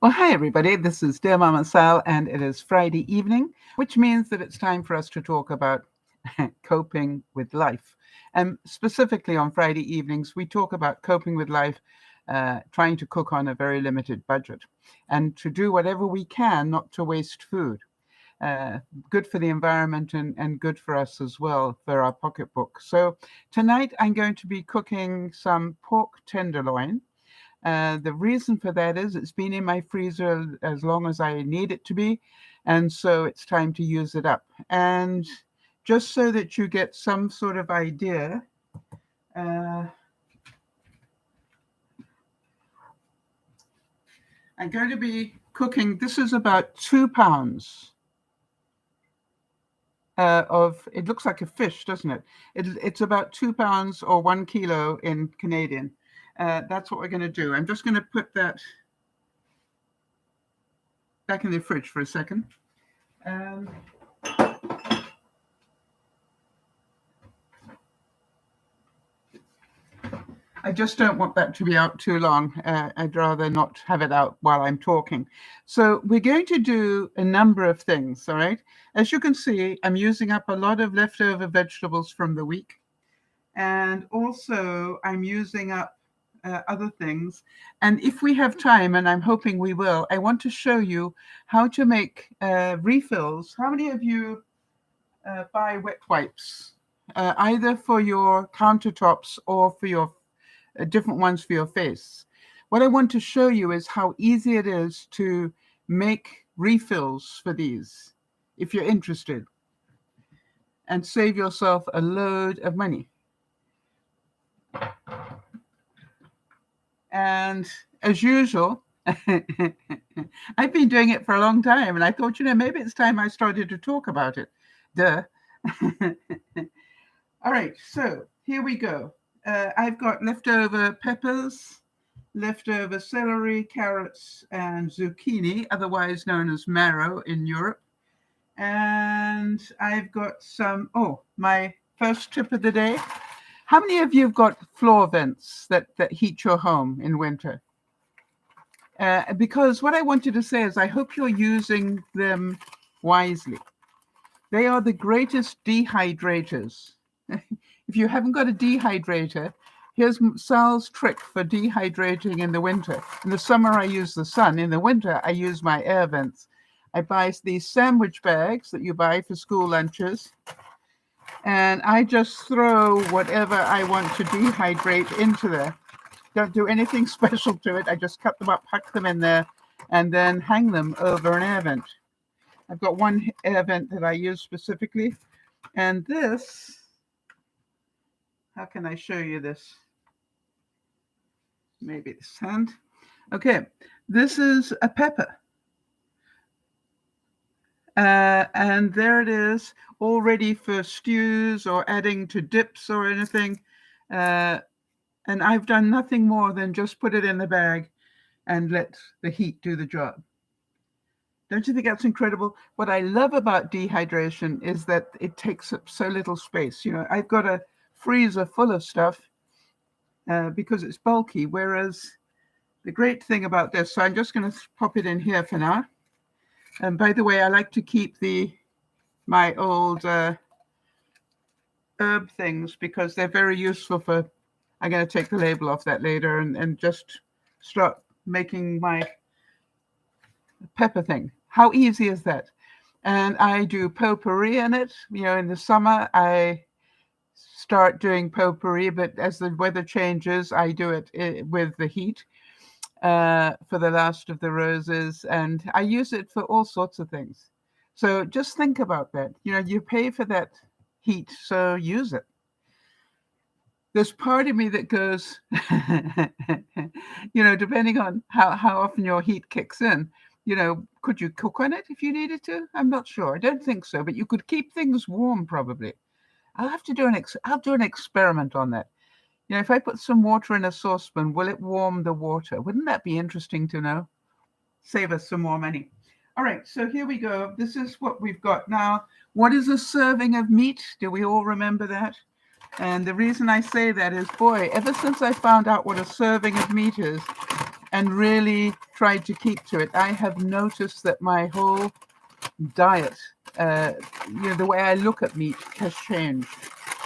Well, hi, everybody. This is Dear Mama Sal, and it is Friday evening, which means that it's time for us to talk about coping with life. And specifically on Friday evenings, we talk about coping with life, trying to cook on a very limited budget, and to do whatever we can not to waste food. Good for the environment and good for us as well, for our pocketbook. So tonight I'm going to be cooking some pork tenderloin. The reason for that is it's been in my freezer as long as I need it to be, and so it's time to use it up. And just so that you get some sort of idea, I'm going to be cooking, this is about 2 pounds of, it looks like a fish, doesn't it? It's about 2 pounds or 1 kilo in Canadian. That's what we're going to do. I'm just going to put that back in the fridge for a second. I just don't want that to be out too long. I'd rather not have it out while I'm talking. So we're going to do a number of things, all right? As you can see, I'm using up a lot of leftover vegetables from the week. And also I'm using up other things. And if we have time, and I'm hoping we will, I want to show you how to make refills. How many of you buy wet wipes, either for your countertops or for your different ones for your face? What I want to show you is how easy it is to make refills for these, if you're interested, and save yourself a load of money. And as usual, I've been doing it for a long time, and I thought, maybe it's time I started to talk about it. Duh. All right, so here we go. I've got leftover peppers, leftover celery, carrots, and zucchini, otherwise known as marrow in Europe. And I've got some, my first tip of the day. How many of you have got floor vents that heat your home in winter? Because what I wanted to say is I hope you're using them wisely. They are the greatest dehydrators. If you haven't got a dehydrator, here's Sal's trick for dehydrating in the winter. In the summer, I use the sun. In the winter, I use my air vents. I buy these sandwich bags that you buy for school lunches, and I just throw whatever I want to dehydrate into there. Don't do anything special to it. I just cut them up, huck them in there, and then hang them over an air vent. I've got one air vent that I use specifically, and this, how can I show you this? Maybe this hand. Okay, this is a pepper. And there it is, all ready for stews or adding to dips or anything. And I've done nothing more than just put it in the bag and let the heat do the job. Don't you think that's incredible? What I love about dehydration is that it takes up so little space. I've got a freezer full of stuff because it's bulky, whereas the great thing about this, so I'm just going to pop it in here for now. And by the way, I like to keep my old herb things because they're very useful for, I'm going to take the label off that later and just start making my pepper thing. How easy is that? And I do potpourri in it. In the summer, I start doing potpourri, but as the weather changes, I do it with the heat. For the last of the roses, and I use it for all sorts of things. So just think about that. You pay for that heat, so use it. There's part of me that goes, depending on how often your heat kicks in, could you cook on it if you needed to? I'm not sure. I don't think so, but you could keep things warm probably. I'll have to do I'll do an experiment on that. If I put some water in a saucepan, will it warm the water? Wouldn't that be interesting to know? Save us some more money. All right, so here we go. This is what we've got. Now, what is a serving of meat? Do we all remember that? And the reason I say that is, boy, ever since I found out what a serving of meat is, and really tried to keep to it, I have noticed that my whole diet, the way I look at meat has changed.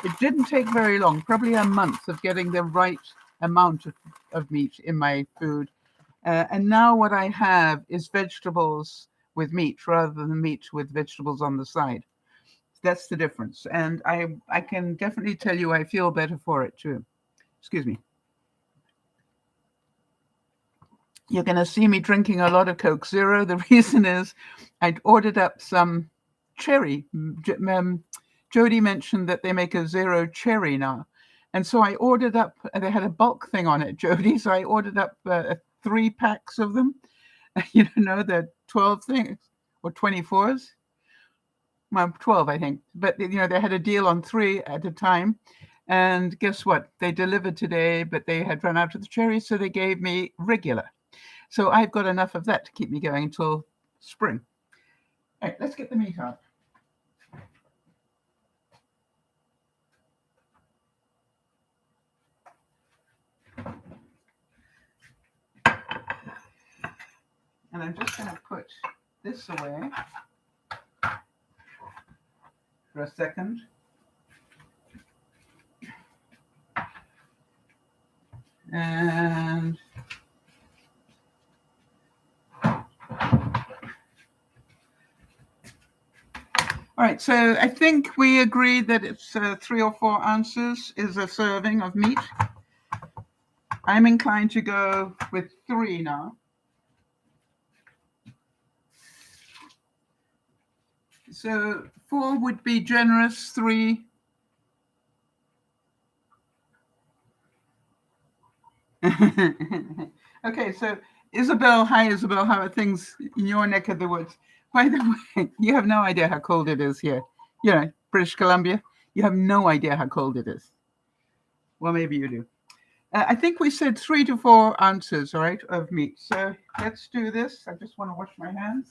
It didn't take very long, probably a month of getting the right amount of meat in my food. And now what I have is vegetables with meat rather than meat with vegetables on the side. That's the difference. And I can definitely tell you I feel better for it too. Excuse me. You're going to see me drinking a lot of Coke Zero. The reason is I'd ordered up some cherry. Jody mentioned that they make a zero cherry now. And so I ordered up, they had a bulk thing on it, Jody. So I ordered up 3 packs of them. The 12 things or 24s. Well, 12, I think. But, they had a deal on 3 at a time. And guess what? They delivered today, but they had run out of the cherries. So they gave me regular. So I've got enough of that to keep me going until spring. All right, let's get the meat out. And I'm just going to put this away for a second. And all right, so I think we agreed that it's 3 or 4 ounces is a serving of meat. I'm inclined to go with 3 now. So 4 would be generous, 3. Okay, so Isabel, hi Isabel, how are things in your neck of the woods? By the way, you have no idea how cold it is here. British Columbia, you have no idea how cold it is. Well, maybe you do. I think we said 3 to 4 ounces, all right, of meat. So let's do this. I just want to wash my hands.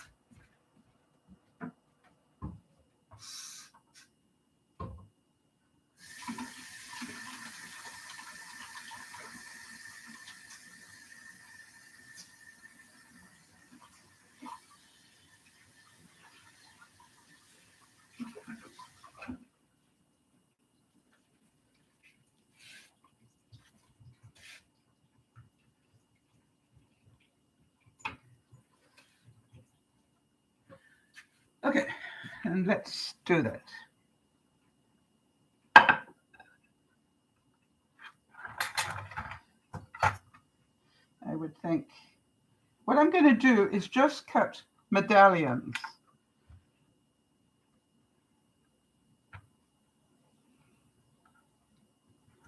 Okay, and let's do that. I would think. What I'm going to do is just cut medallions.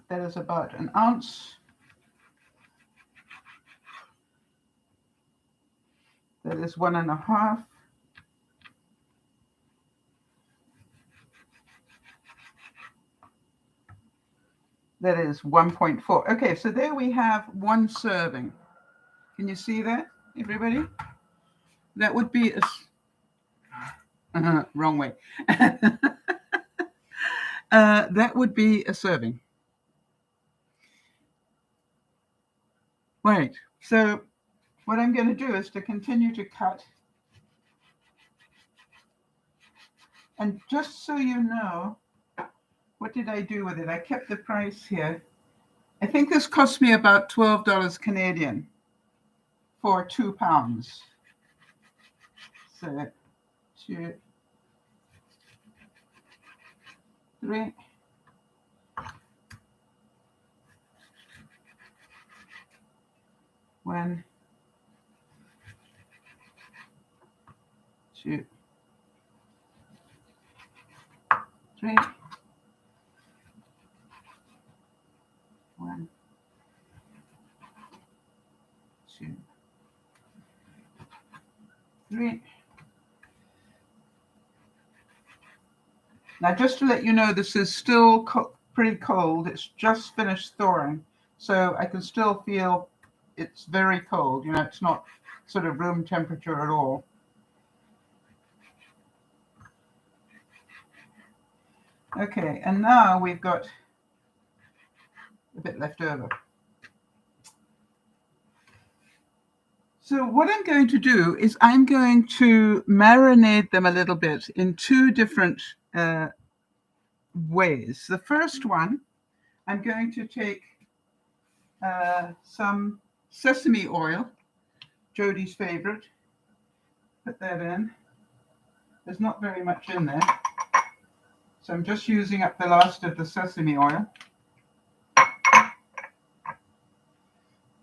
That is about 1 ounce. That is 1.5. That is 1.4. Okay, so there we have 1 serving. Can you see that, everybody? That would be a wrong way. That would be a serving. Right. So what I'm going to do is to continue to cut. And just so you know, what did I do with it? I kept the price here. I think this cost me about $12 Canadian for 2 pounds. So 2, 3. One, 2, 3. 1, 2, 3. Now, just to let you know, this is still pretty cold. It's just finished thawing, so I can still feel it's very cold. It's not sort of room temperature at all. Okay, and now we've got a bit left over. So what I'm going to do is I'm going to marinate them a little bit in two different ways. The first one, I'm going to take some sesame oil, Jodie's favorite. Put that in. There's not very much in there. So I'm just using up the last of the sesame oil.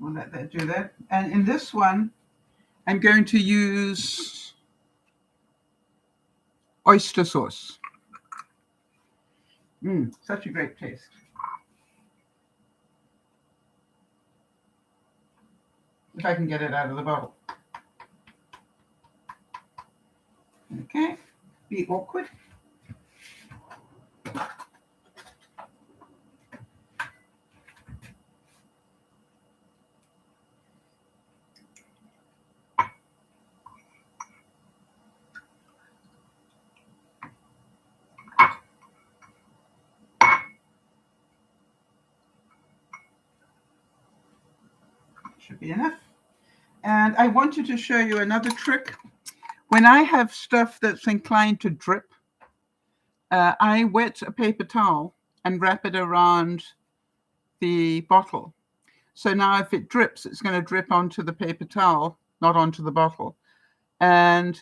We'll let that do that. And in this one, I'm going to use oyster sauce. Such a great taste. If I can get it out of the bottle. Okay, be awkward. Should be enough. And I wanted to show you another trick. When I have stuff that's inclined to drip, I wet a paper towel and wrap it around the bottle. So now if it drips, it's going to drip onto the paper towel, not onto the bottle. And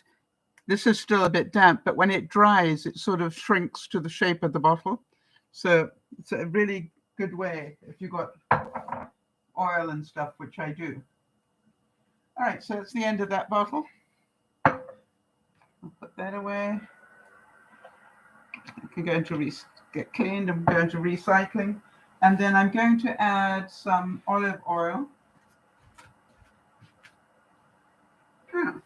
this is still a bit damp, but when it dries, it sort of shrinks to the shape of the bottle. So it's a really good way if you've got oil and stuff, which I do. All right, so it's the end of that bottle. I'll put that away. I can go into get cleaned and go into recycling. And then I'm going to add some olive oil. There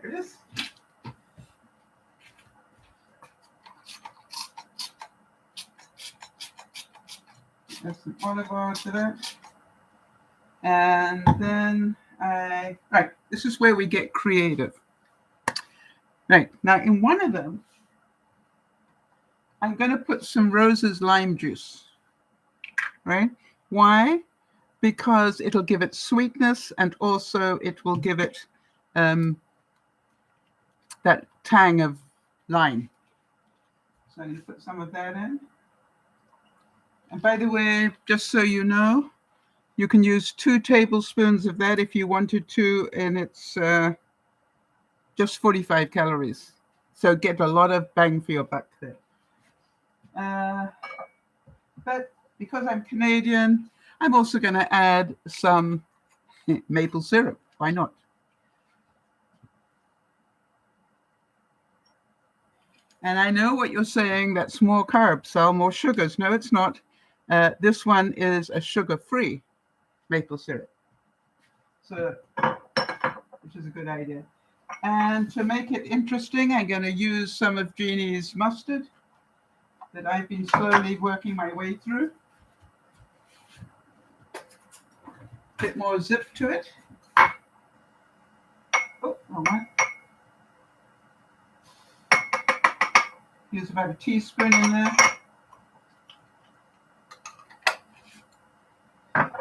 it is. Add some olive oil to that. And then right, this is where we get creative. Right, now in one of them, I'm going to put some Rose's lime juice, right? Why? Because it'll give it sweetness and also it will give it that tang of lime. So I'm going to put some of that in. And by the way, just so you know, you can use 2 tablespoons of that if you wanted to, and it's just 45 calories. So get a lot of bang for your buck there. But because I'm Canadian, I'm also going to add some maple syrup. Why not? And I know what you're saying, that's more carbs, Sal, more sugars. No, it's not. This one is a sugar-free maple syrup. So, which is a good idea. And to make it interesting, I'm going to use some of Jeannie's mustard that I've been slowly working my way through. Bit more zip to it. Oh, wrong one. Use about a teaspoon in there.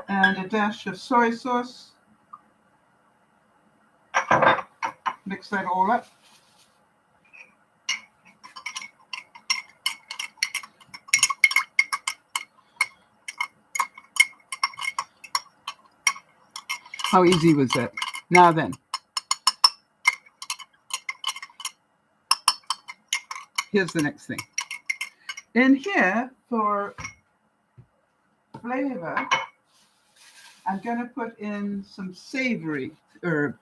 And a dash of soy sauce. Mix that all up. How easy was that? Now then, here's the next thing. In here, for flavor, I'm going to put in some savory herb.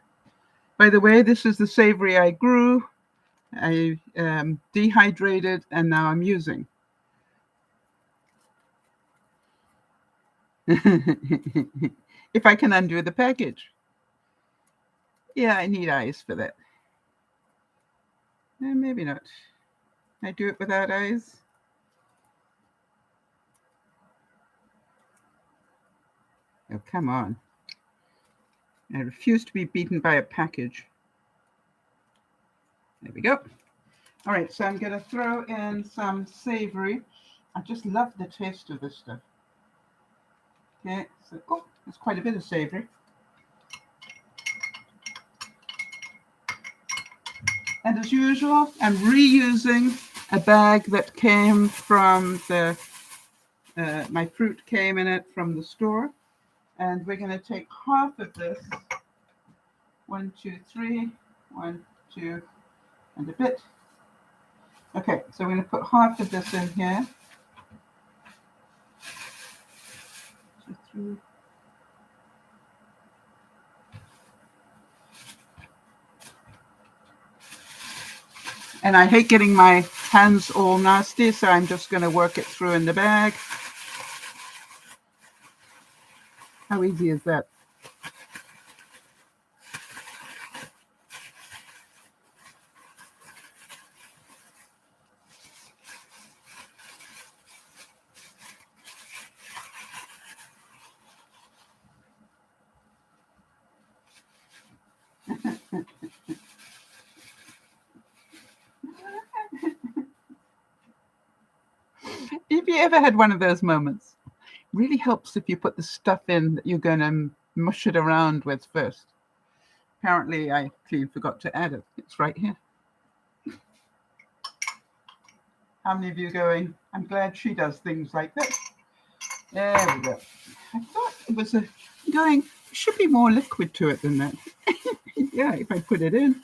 By the way, this is the savory I grew. I dehydrated, and now I'm using. If I can undo the package. Yeah, I need eyes for that. Maybe not. Can I do it without eyes? Oh, come on. I refuse to be beaten by a package. There we go. All right, so I'm going to throw in some savory. I just love the taste of this stuff. Okay, so, oh, there's quite a bit of savory. And as usual, I'm reusing a bag that came from the, my fruit came in it from the store. And we're going to take half of this. 1, 2, 3, 1, 2, and a bit. Okay, so we're going to put half of this in here. 2, 3. And I hate getting my hands all nasty, so I'm just going to work it through in the bag. How easy is that? If you ever had one of those moments, really helps if you put the stuff in that you're going to mush it around with first. Apparently, I actually forgot to add it. It's right here. How many of you going, I'm glad she does things like this? There we go. I thought it was going, should be more liquid to it than that. Yeah, if I put it in.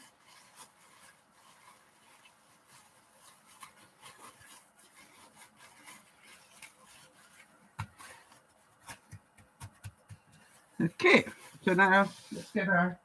Okay, so now let's get our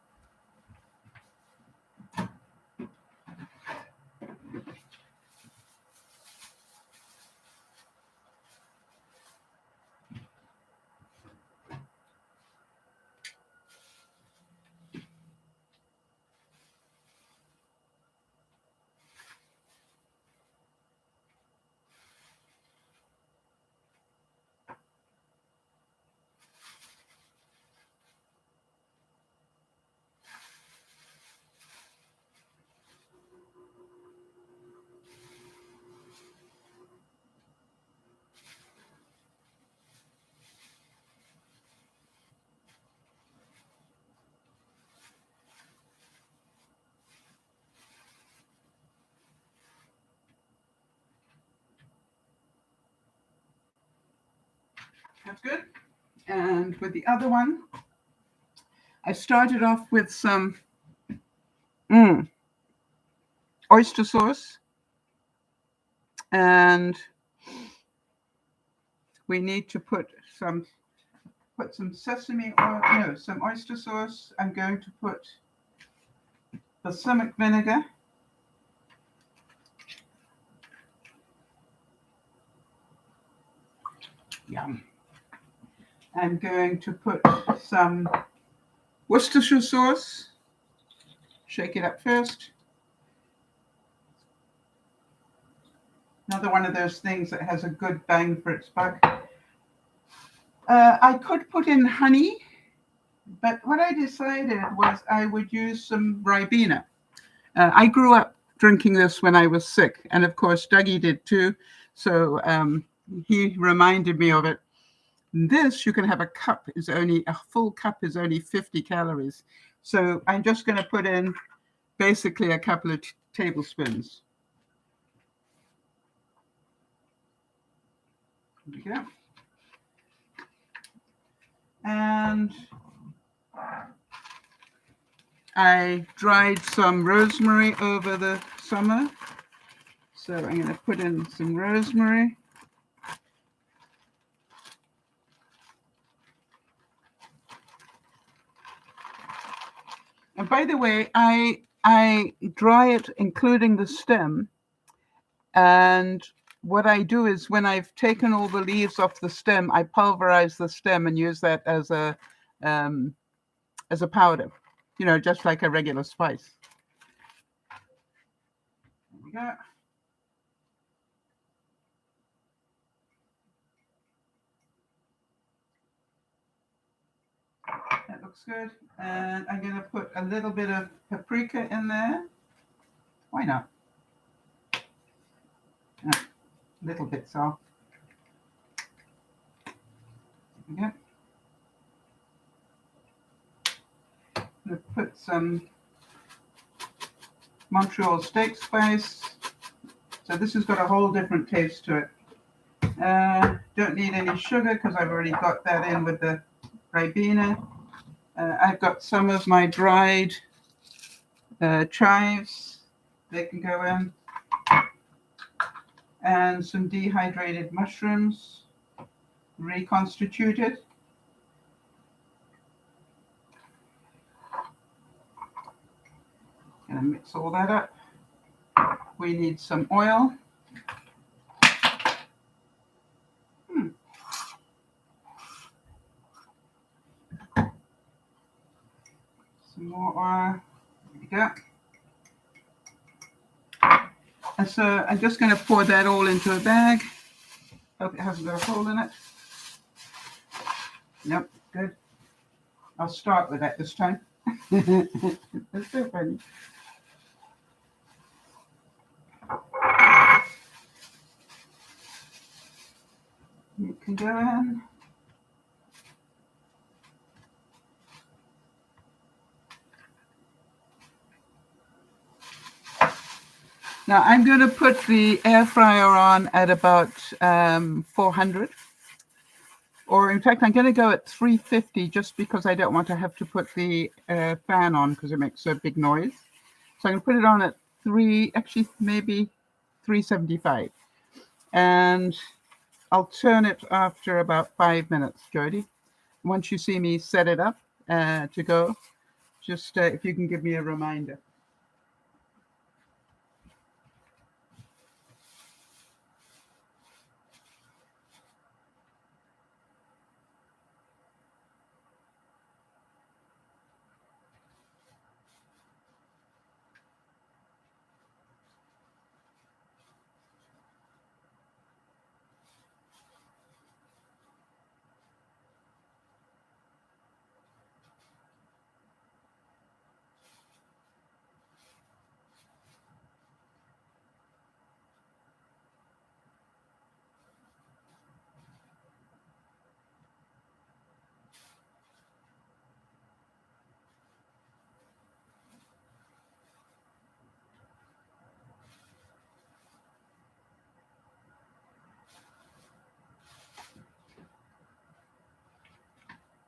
that's good. And with the other one, I started off with some oyster sauce. And we need to put some sesame oil, no, some oyster sauce. I'm going to put balsamic vinegar. Yum. I'm going to put some Worcestershire sauce. Shake it up first. Another one of those things that has a good bang for its buck. I could put in honey, but what I decided was I would use some Ribena. I grew up drinking this when I was sick, and of course Dougie did too. So he reminded me of it. This, you can have a full cup is only 50 calories. So I'm just going to put in basically a couple of tablespoons. There we go. And I dried some rosemary over the summer. So I'm going to put in some rosemary. And by the way, I dry it, including the stem. And what I do is when I've taken all the leaves off the stem, I pulverize the stem and use that as a powder, just like a regular spice. There we go. That looks good. And I'm going to put a little bit of paprika in there. Why not? Little bits off. There we go. I'm going to put some Montreal steak spice. So this has got a whole different taste to it. Don't need any sugar because I've already got that in with the Ribena. I've got some of my dried chives. They can go in. And some dehydrated mushrooms, reconstituted. Gonna mix all that up. We need some oil. Some more oil. There we go. And so I'm just going to pour that all into a bag. Hope it hasn't got a hole in it. Nope, good. I'll start with that this time. That's so funny. You can go in. Now I'm going to put the air fryer on at about 400. Or in fact, I'm going to go at 350 just because I don't want to have to put the fan on because it makes a big noise. So I'm going to put it on at maybe 375. And I'll turn it after about 5 minutes, Jody. Once you see me set it up to go, just if you can give me a reminder.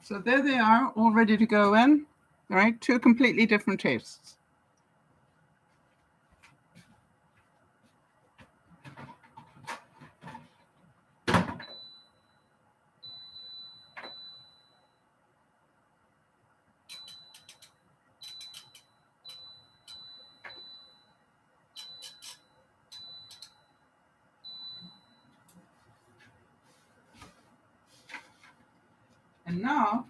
So there they are, all ready to go in. All right, two completely different tastes. And now,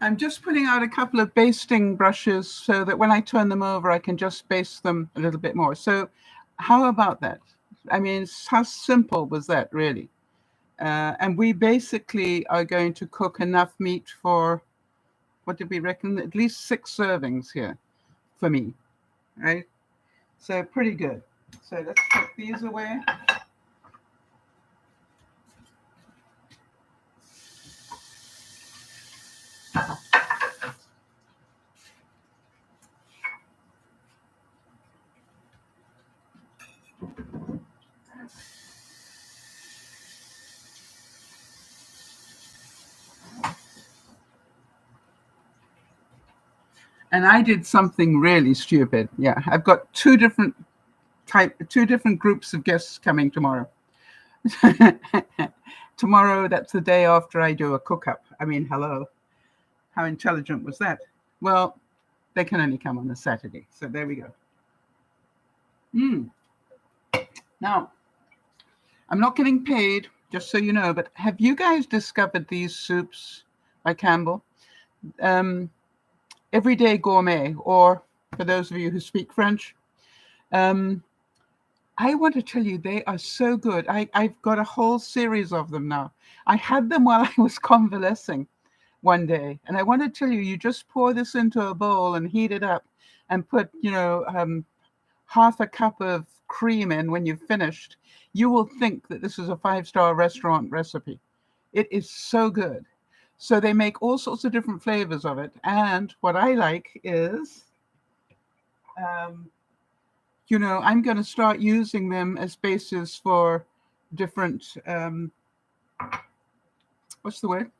I'm just putting out a couple of basting brushes so that when I turn them over, I can just baste them a little bit more. So how about that? I mean, how simple was that, really? And we basically are going to cook enough meat for, what did we reckon? At least 6 servings here for me, right? So pretty good. So let's put these away. And I did something really stupid. Yeah, I've got two different groups of guests coming tomorrow. Tomorrow, that's the day after I do a cook-up. I mean, hello. How intelligent was that? Well, they can only come on a Saturday. So there we go. Now, I'm not getting paid, just so you know, but have you guys discovered these soups by Campbell? Everyday Gourmet, or for those of you who speak French, I want to tell you, they are so good. I've got a whole series of them now. I had them while I was convalescing one day, and I want to tell you, you just pour this into a bowl and heat it up and put, half a cup of cream in when you've finished, you will think that this is a 5-star restaurant recipe. It is so good. So they make all sorts of different flavors of it. And what I like is, um, I'm going to start using them as bases for different, what's the word?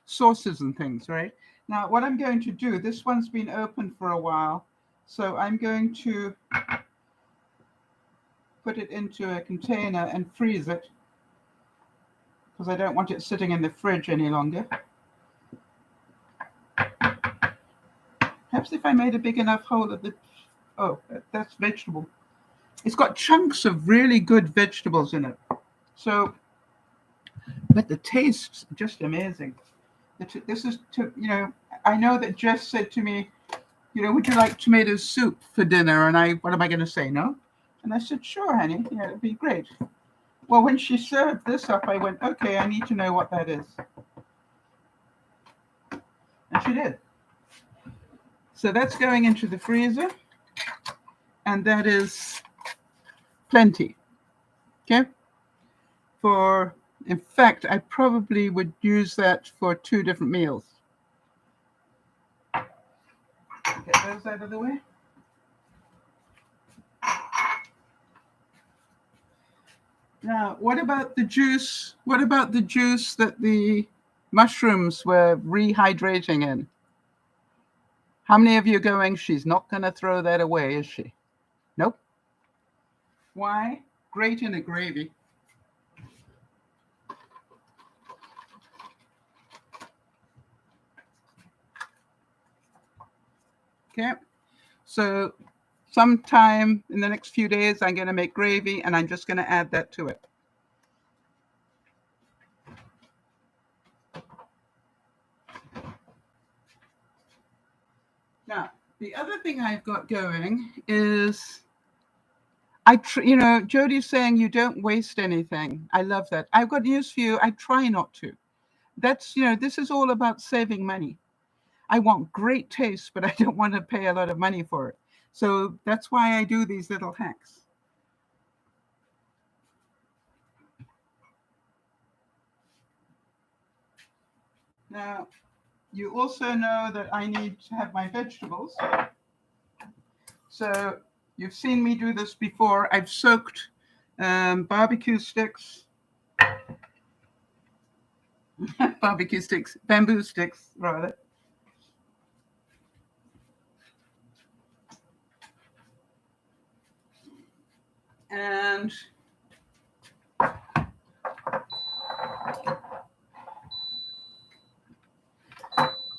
Sauces and things, right? Now, what I'm going to do, this one's been open for a while, so I'm going to put it into a container and freeze it because I don't want it sitting in the fridge any longer. Perhaps if I made a big enough hole at the... Oh, that's vegetable. It's got chunks of really good vegetables in it. So, but the taste's just amazing. This is, I know that Jess said to me, would you like tomato soup for dinner? And what am I going to say? No? And I said, sure, honey. Yeah, it'd be great. Well, when she served this up, I went, okay, I need to know what that is. And she did. So that's going into the freezer. And that is plenty. Okay? In fact, I probably would use that for 2 different meals. Get those out of the way. Now, what about the juice? What about the juice that the mushrooms were rehydrating in? How many of you are going, she's not going to throw that away, is she? Nope. Why? Great in a gravy. Okay. So sometime in the next few days, I'm going to make gravy, and I'm just going to add that to it. Now, the other thing I've got going is, Jodi's saying you don't waste anything. I love that. I've got news for you. I try not to. That's, this is all about saving money. I want great taste, but I don't want to pay a lot of money for it. So that's why I do these little hacks. Now, you also know that I need to have my vegetables. So you've seen me do this before. I've soaked barbecue sticks, bamboo sticks, rather. And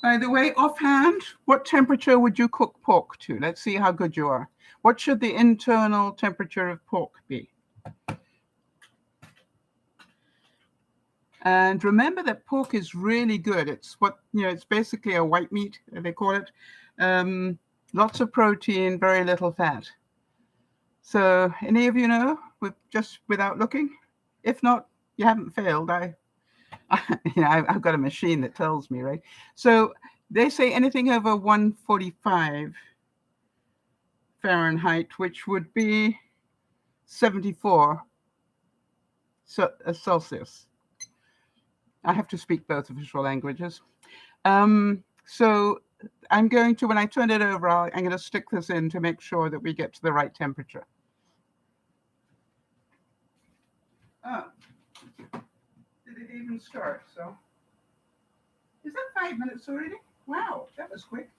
by the way, offhand, what temperature would you cook pork to? Let's see how good you are. What should the internal temperature of pork be? And remember that pork is really good. It's it's basically a white meat, they call it. Lots of protein, very little fat. So any of you know, without looking? If not, you haven't failed. I've got a machine that tells me, right? So they say anything over 145 Fahrenheit, which would be 74 Celsius. I have to speak both official languages. So I'm going to, when I turn it over, I'm going to stick this in to make sure that we get to the right temperature. Oh, did it even start? So, is that 5 minutes already? Wow, that was quick.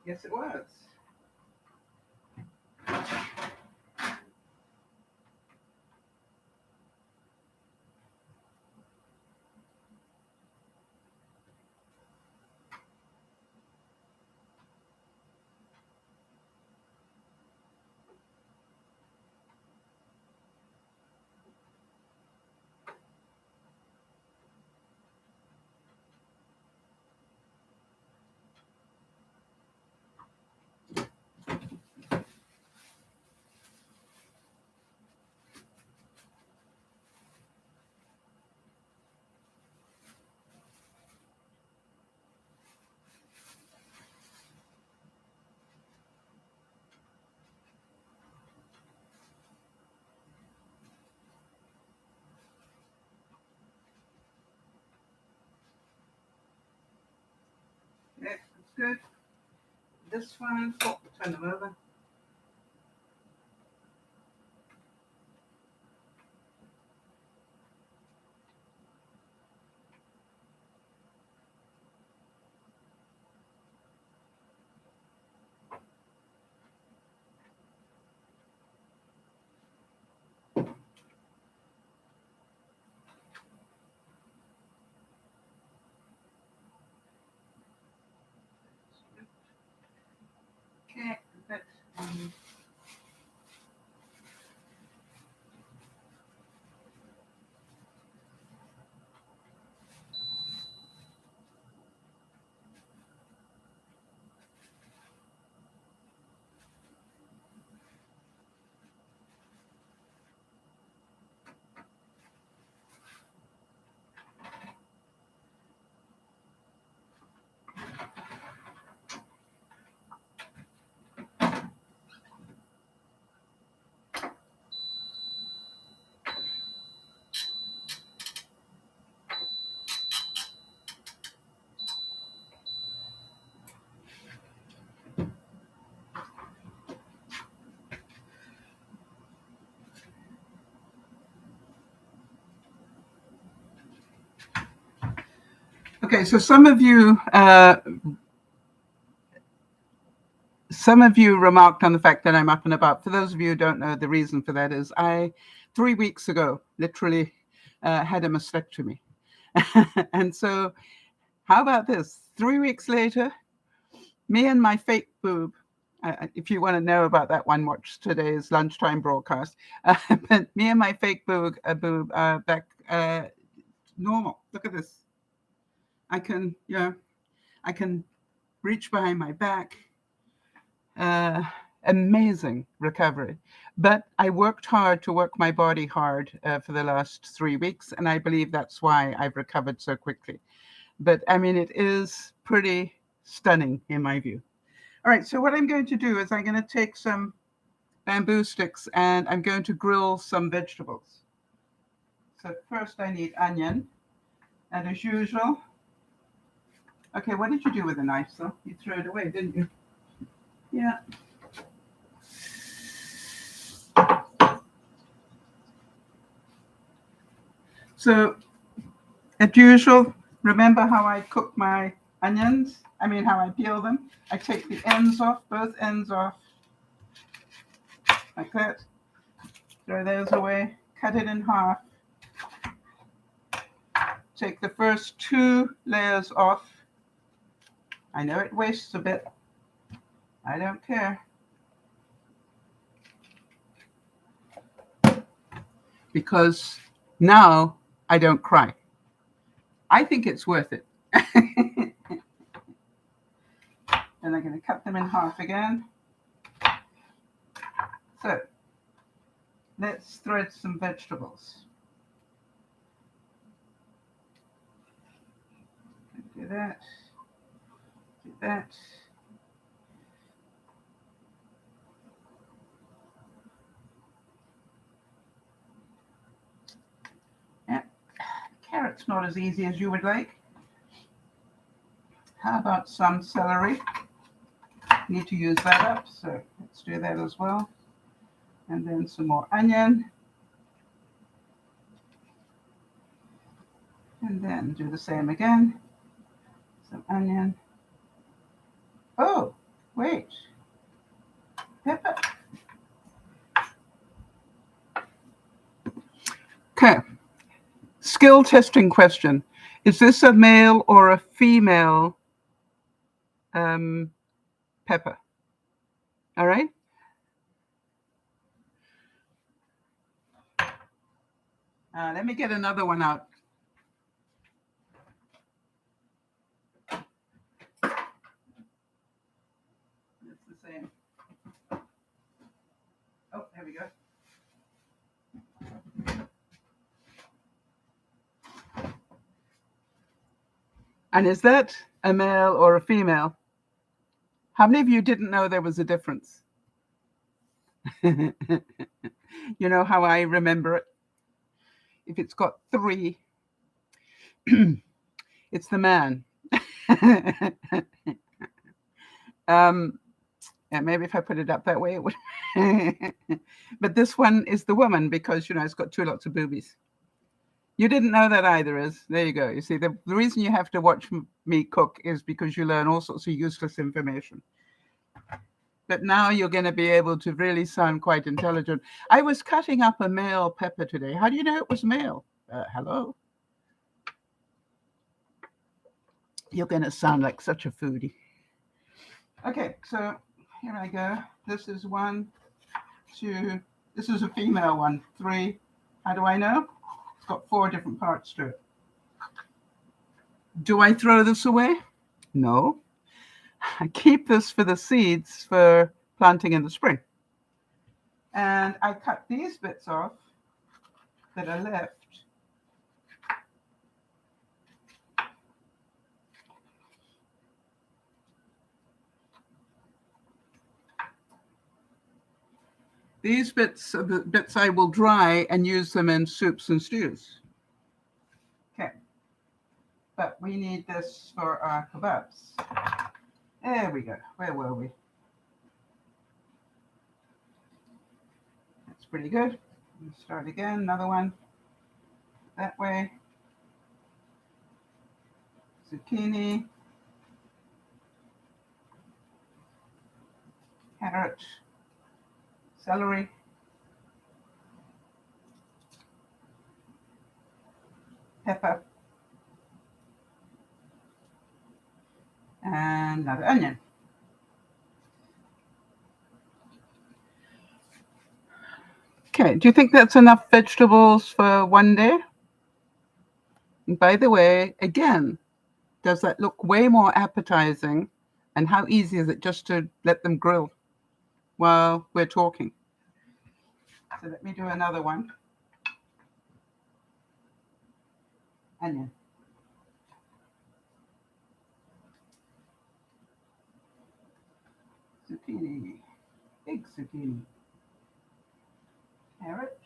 Yes, it was. good. This one, oh, turn them over. Okay, but, okay, so some of you remarked on the fact that I'm up and about. For those of you who don't know, the reason for that is 3 weeks ago, literally had a mastectomy. And so how about this? 3 weeks later, me and my fake boob, if you want to know about that one, watch today's lunchtime broadcast. But me and my fake boob are back normal. Look at this. I can reach behind my back. Amazing recovery. But I worked hard to work my body hard for the last 3 weeks, and I believe that's why I've recovered so quickly. But I mean, it is pretty stunning in my view. All right, so what I'm going to do is I'm going to take some bamboo sticks and I'm going to grill some vegetables. So first I need onion, and as usual, okay, what did you do with the knife, though? You threw it away, didn't you? Yeah. So, as usual, remember how I cook my onions? I mean, how I peel them? I take the ends off, both ends off, like that. Throw those away, cut it in half. Take the first 2 layers off. I know it wastes a bit. I don't care. Because now I don't cry. I think it's worth it. And I'm going to cut them in half again. So let's thread some vegetables. Do that. Do that. Yeah. Carrot's not as easy as you would like. How about some celery? Need to use that up, so let's do that as well. And then some more onion. And then do the same again. Some onion. Oh, wait. Pepper. Okay. Skill testing question. Is this a male or a female pepper? All right. Let me get another one out. It's the same. Oh, there we go. And is that a male or a female? How many of you didn't know there was a difference? You know how I remember it? If it's got 3, it's the man. Yeah, maybe if I put it up that way, it would. But this one is the woman because, it's got lots of boobies. You didn't know that either, there you go. You see, the reason you have to watch me cook is because you learn all sorts of useless information. But now you're going to be able to really sound quite intelligent. I was cutting up a male pepper today. How do you know it was male? Hello? You're going to sound like such a foodie. Okay, so here I go. This is 1, 2. This is a female one. 3. How do I know? It's got 4 different parts to it. Do I throw this away? No. I keep this for the seeds for planting in the spring. And I cut these bits off that are left. These bits are the bits I will dry and use them in soups and stews. Okay. But we need this for our kebabs. There we go. Where were we? That's pretty good. Let's start again. Another one. That way. Zucchini. Carrot. Celery. Pepper. And another onion. Okay, do you think that's enough vegetables for one day? And by the way, again, does that look way more appetizing? And how easy is it just to let them grill while we're talking? So let me do another one. Onion. Zucchini. Big zucchini. Carrot.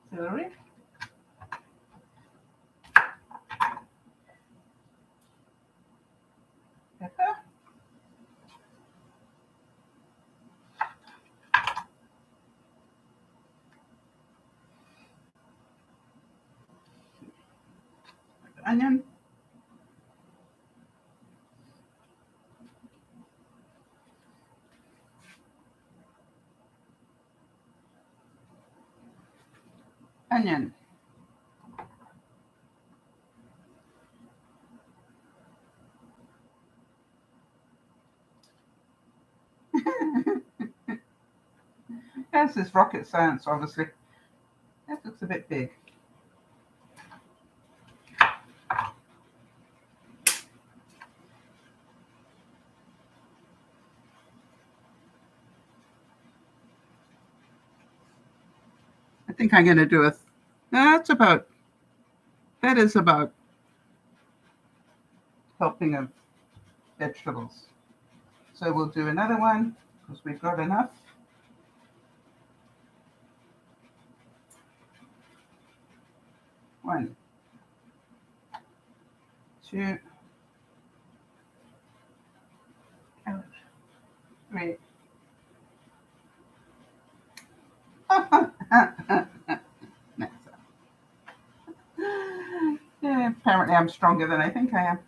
Celery. Pepper. Onion. Onion. This is rocket science, obviously. That looks a bit big. I think I'm going to do that is about helping of vegetables. So we'll do another one because we've got enough. One, 2, 3. Yeah, apparently I'm stronger than I think I am.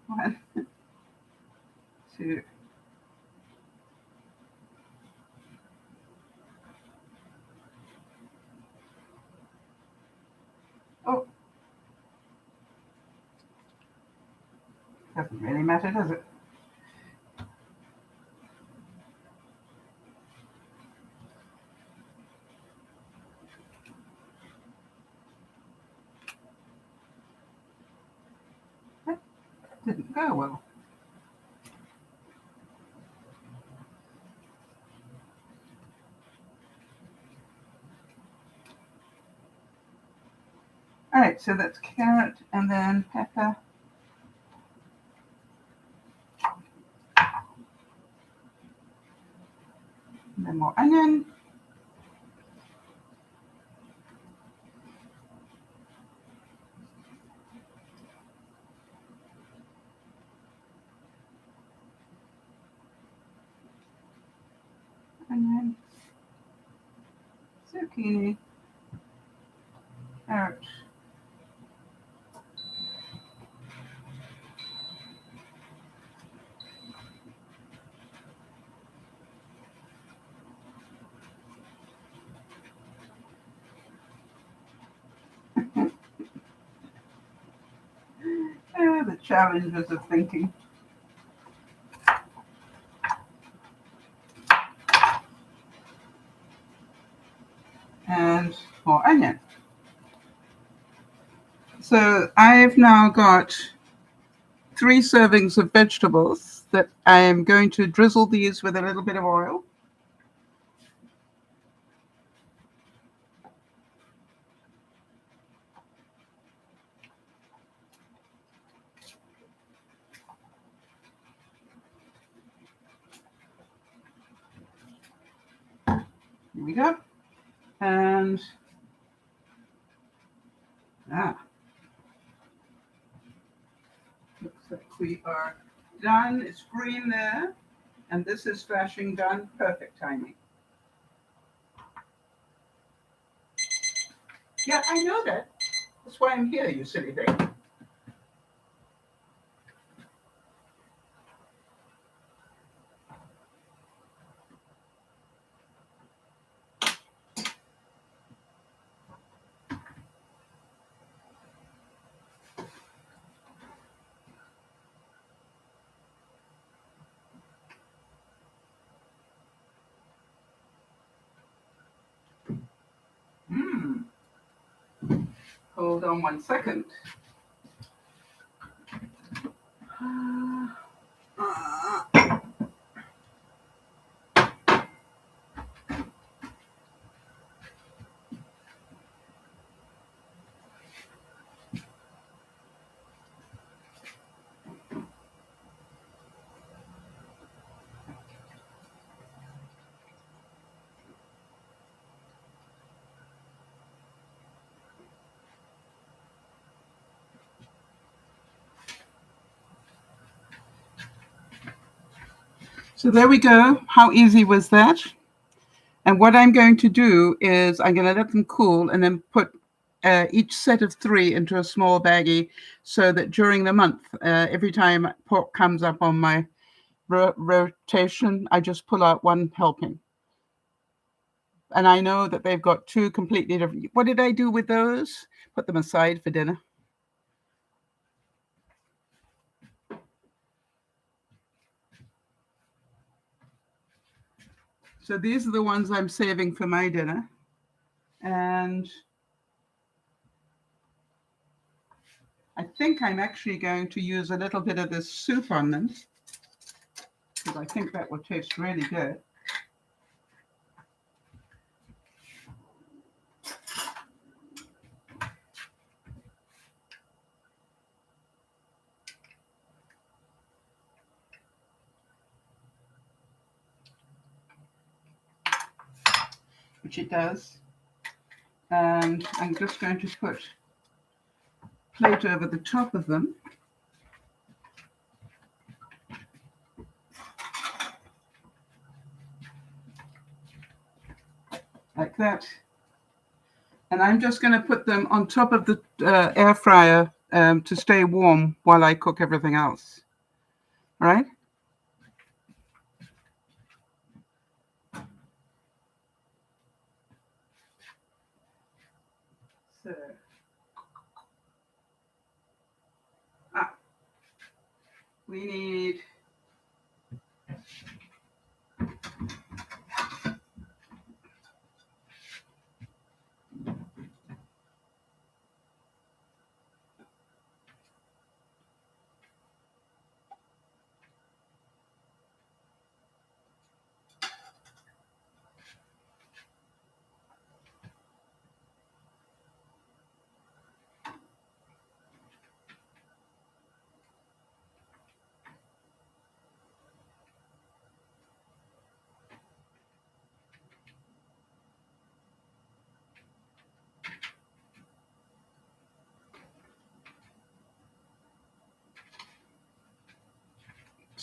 1, 2. Oh. Doesn't really matter, does it? That didn't go well. All right, so that's carrot and then pepper. And then more onion. zucchini, carrot. The challenges of thinking. And more onion. So I've now got 3 servings of vegetables that I am going to drizzle these with a little bit of oil. Here we go. And looks like we are done. It's green there. And this is flashing done. Perfect timing. Yeah, I know that. That's why I'm here, you silly thing. Hold on 1 second. So there we go. How easy was that? And what I'm going to do is I'm going to let them cool and then put each set of 3 into a small baggie so that during the month, every time pork comes up on my rotation, I just pull out 1 helping. And I know that they've got 2 completely different. What did I do with those? Put them aside for dinner. So these are the ones I'm saving for my dinner. And I think I'm actually going to use a little bit of this soup on them because I think that will taste really good. Which it does. And I'm just going to put a plate over the top of them. Like that. And I'm just going to put them on top of the air fryer to stay warm while I cook everything else. All right? So, we need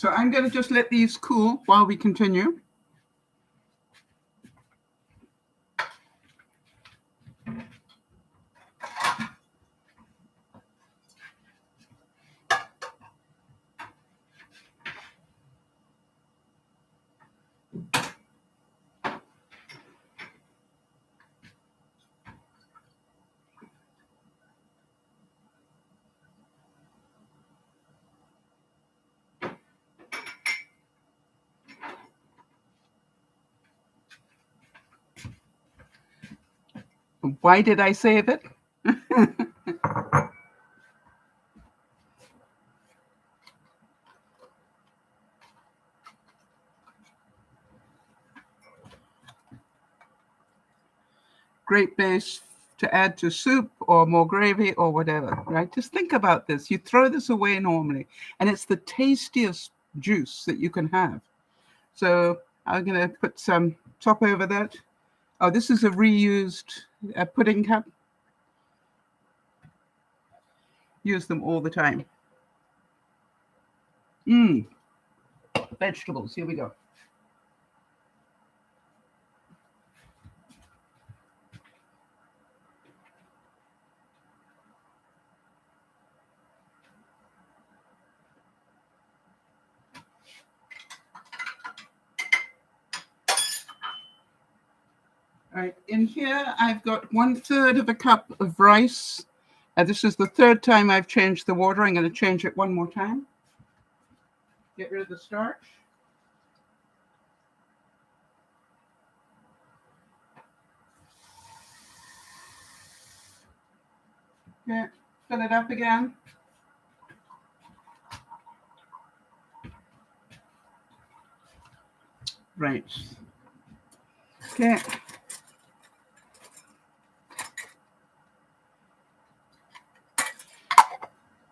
So I'm going to just let these cool while we continue. Why did I save it? Great base to add to soup or more gravy or whatever, right? Just think about this. You throw this away normally, and it's the tastiest juice that you can have. So I'm going to put some top over that. Oh, this is a reused pudding cup. Use them all the time. Vegetables. Here we go. All right, in here I've got 1/3 of a cup of rice. This is the third time I've changed the water. I'm going to change it one more time. Get rid of the starch. Okay, fill it up again. Right. Okay.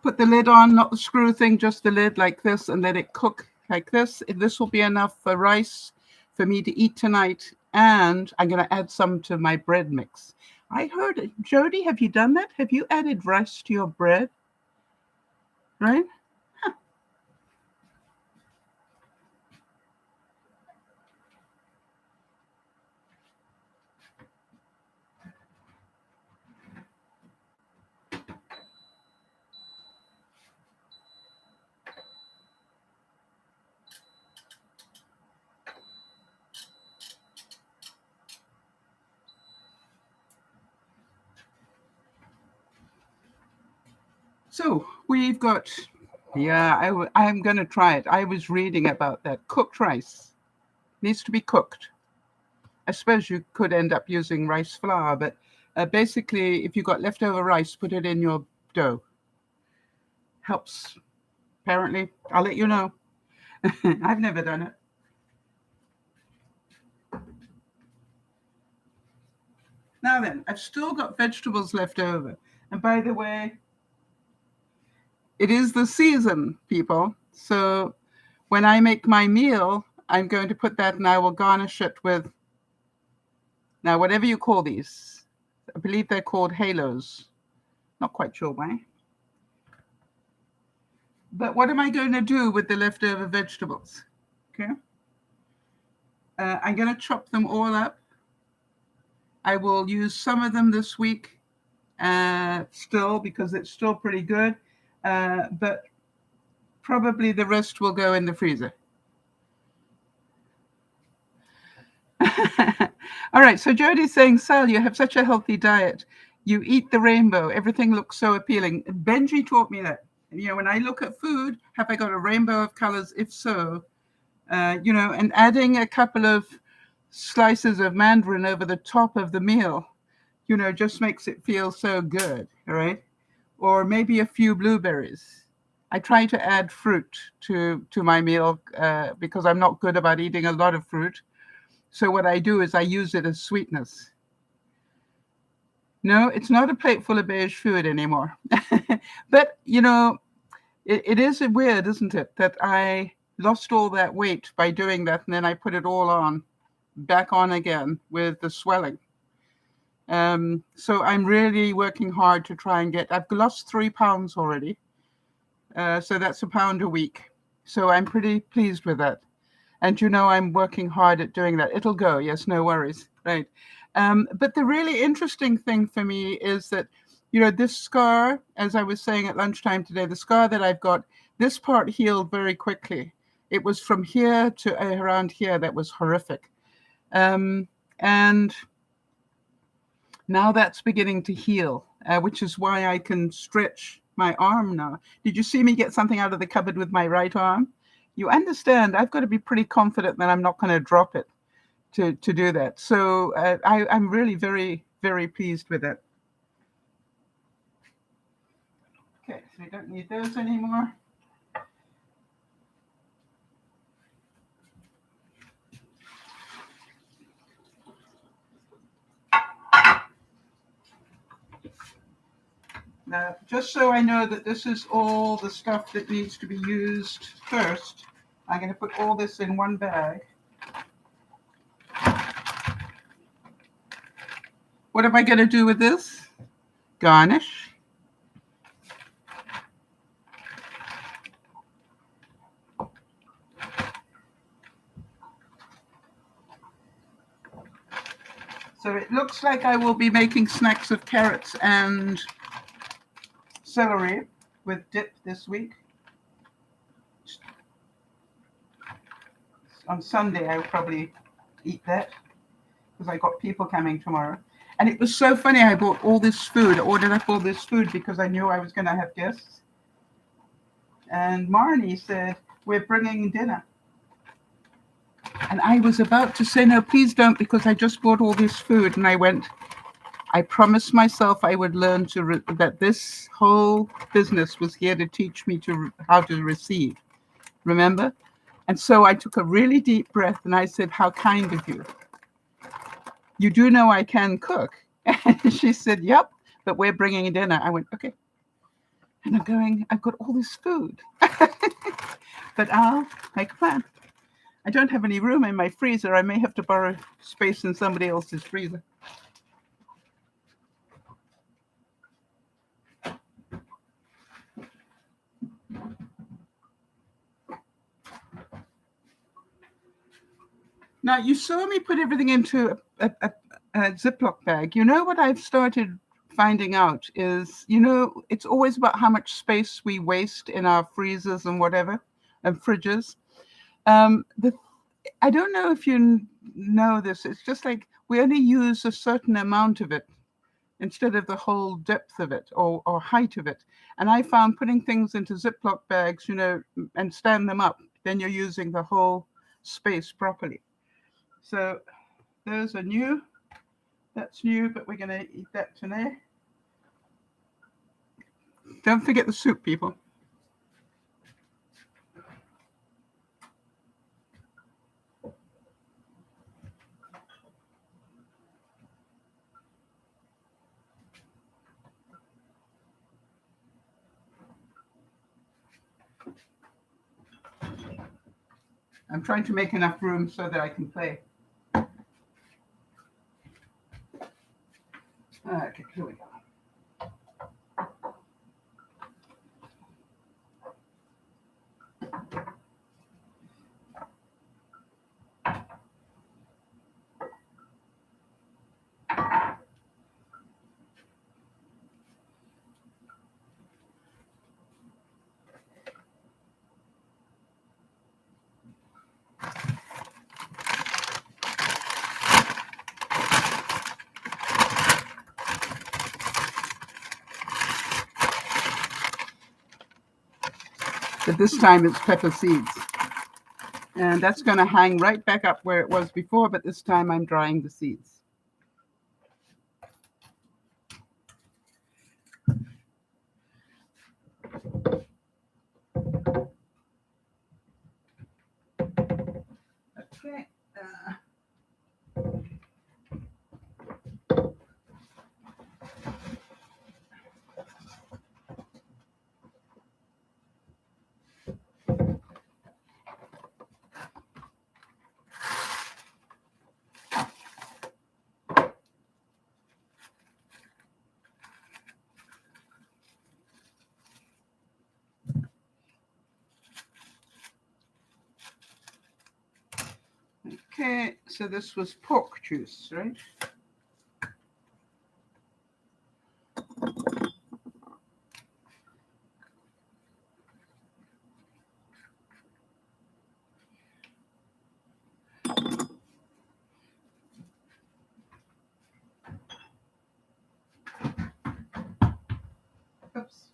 Put the lid on, not the screw thing, just the lid like this, and let it cook like this. This will be enough for rice for me to eat tonight, and I'm going to add some to my bread mix. I heard, Jody, have you done that? Have you added rice to your bread? Right? Huh. So we've got, I'm going to try it. I was reading about that. Cooked rice needs to be cooked. I suppose you could end up using rice flour, but basically, if you've got leftover rice, put it in your dough. Helps, apparently. I'll let you know. I've never done it. Now then, I've still got vegetables left over. And by the way, it is the season, people. So when I make my meal, I'm going to put that and I will garnish it with, now, whatever you call these. I believe they're called halos. Not quite sure why. But what am I going to do with the leftover vegetables? Okay. I'm going to chop them all up. I will use some of them this week still because it's still pretty good. But probably the rest will go in the freezer. All right, so Jody's saying, Sal, you have such a healthy diet. You eat the rainbow. Everything looks so appealing. Benji taught me that. You know, when I look at food, have I got a rainbow of colors? If so, you know, and adding a couple of slices of mandarin over the top of the meal, you know, just makes it feel so good, all right? Or maybe a few blueberries. I try to add fruit to my meal because I'm not good about eating a lot of fruit. So what I do is I use it as sweetness. No, it's not a plate full of beige food anymore. But, you know, it is weird, isn't it, that I lost all that weight by doing that, and then I put it all back on again with the swelling. So I'm really working hard to try and I've lost 3 pounds already. So that's £1 pound a week. So I'm pretty pleased with that. And, you know, I'm working hard at doing that. It'll go. Yes, no worries. Right. But the really interesting thing for me is that, you know, this scar, as I was saying at lunchtime today, the scar that I've got, this part healed very quickly. It was from here to around here that was horrific. And now that's beginning to heal, which is why I can stretch my arm now. Did you see me get something out of the cupboard with my right arm? You understand, I've got to be pretty confident that I'm not going to drop it to do that. So I'm really very, very pleased with it. Okay, so we don't need those anymore. Now, just so I know that this is all the stuff that needs to be used first, I'm going to put all this in one bag. What am I going to do with this? Garnish. So it looks like I will be making snacks of carrots and celery with dip this week. On Sunday, I'll probably eat that because I got people coming tomorrow. And it was so funny. I bought all this food, ordered up all this food because I knew I was going to have guests. And Marnie said, we're bringing dinner. And I was about to say, no, please don't, because I just bought all this food. And I went, I promised myself I would learn that this whole business was here to teach me how to receive. Remember? And so I took a really deep breath and I said, how kind of you. You do know I can cook. And she said, yep, but we're bringing dinner. I went, okay. And I'm going, I've got all this food. But I'll make a plan. I don't have any room in my freezer. I may have to borrow space in somebody else's freezer. Now, you saw me put everything into a Ziploc bag. You know what I've started finding out is, it's always about how much space we waste in our freezers and whatever, and fridges. I don't know if you know this. It's just like we only use a certain amount of it instead of the whole depth of it or height of it. And I found putting things into Ziploc bags, and stand them up, then you're using the whole space properly. So those are new. That's new, but we're going to eat that tonight. Don't forget the soup, people. I'm trying to make enough room so that I can play. Okay, here we go. But this time it's pepper seeds. And that's going to hang right back up where it was before, but this time I'm drying the seeds. Okay. Okay, so this was pork juice, right? Oops.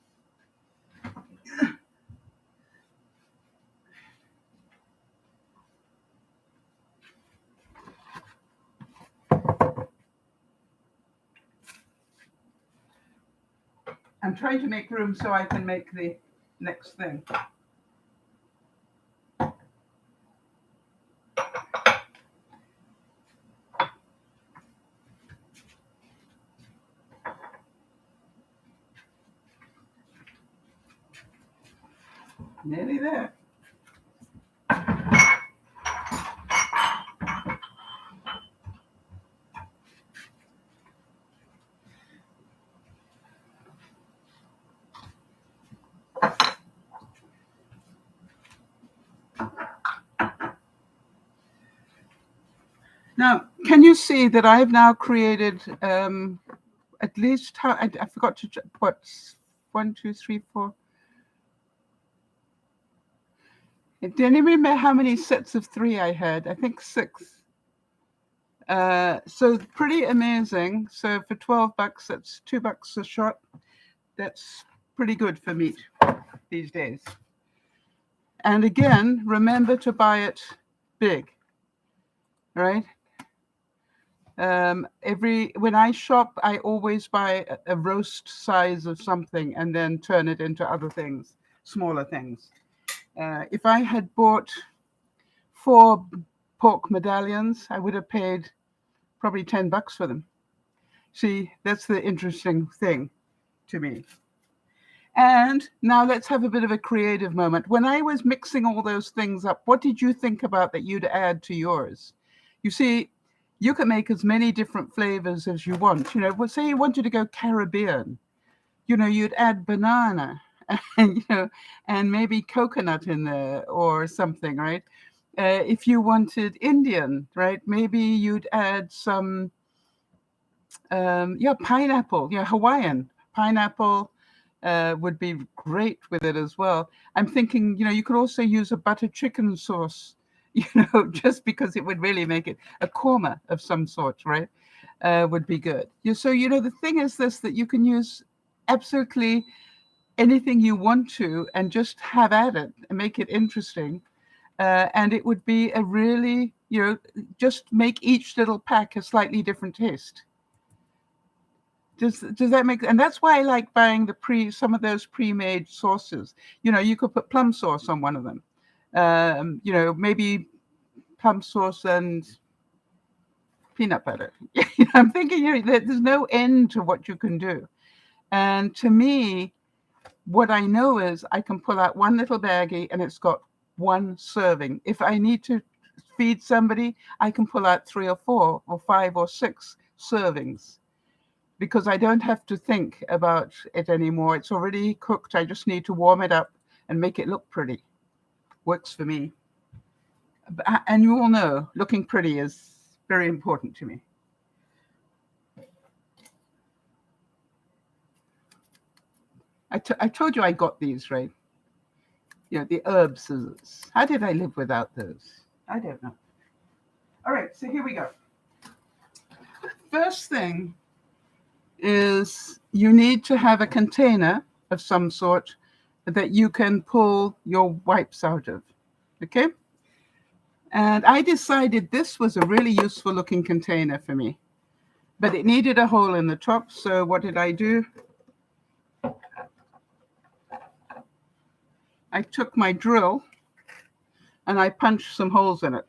I'm trying to make room so I can make the next thing. Nearly there. Now, can you see that I've now created at least, I forgot to, what's 1, 2, 3, 4. Do you remember how many sets of 3 I had? I think 6. So pretty amazing. So for $12, that's $2 a shot. That's pretty good for meat these days. And again, remember to buy it big, right? When I shop, I always buy a roast size of something and then turn it into other things, smaller things. If I had bought 4 pork medallions, I would have paid probably $10 for them. See, that's the interesting thing to me. And now let's have a bit of a creative moment. When I was mixing all those things up, what did you think about that you'd add to yours? You see, you can make as many different flavors as you want. You know, well, say you wanted to go Caribbean, you know, you'd add banana and, you know, and maybe coconut in there or something, right? If you wanted Indian, right, maybe you'd add some, pineapple, Hawaiian pineapple would be great with it as well. I'm thinking, you know, you could also use a butter chicken sauce, you know, just because it would really make it a korma of some sort, right? Would be good. So, you know, the thing is this, that you can use absolutely anything you want to and just have at it and make it interesting. And it would be a really, you know, just make each little pack a slightly different taste. Does that make, and that's why I like buying some of those pre-made sauces. You know, you could put plum sauce on one of them. You know, maybe plum sauce and peanut butter. I'm thinking, you know, there's no end to what you can do. And to me, what I know is I can pull out one little baggie and it's got 1 serving. If I need to feed somebody, I can pull out 3 or 4 or 5 or 6 servings, because I don't have to think about it anymore. It's already cooked. I just need to warm it up and make it look pretty. Works for me. And you all know, looking pretty is very important to me. I told you I got these, right? You know, the herb scissors. How did I live without those? I don't know. All right, so here we go. First thing is you need to have a container of some sort that you can pull your wipes out of, okay? And I decided this was a really useful looking container for me, but it needed a hole in the top. So what did I do? I took my drill and I punched some holes in it,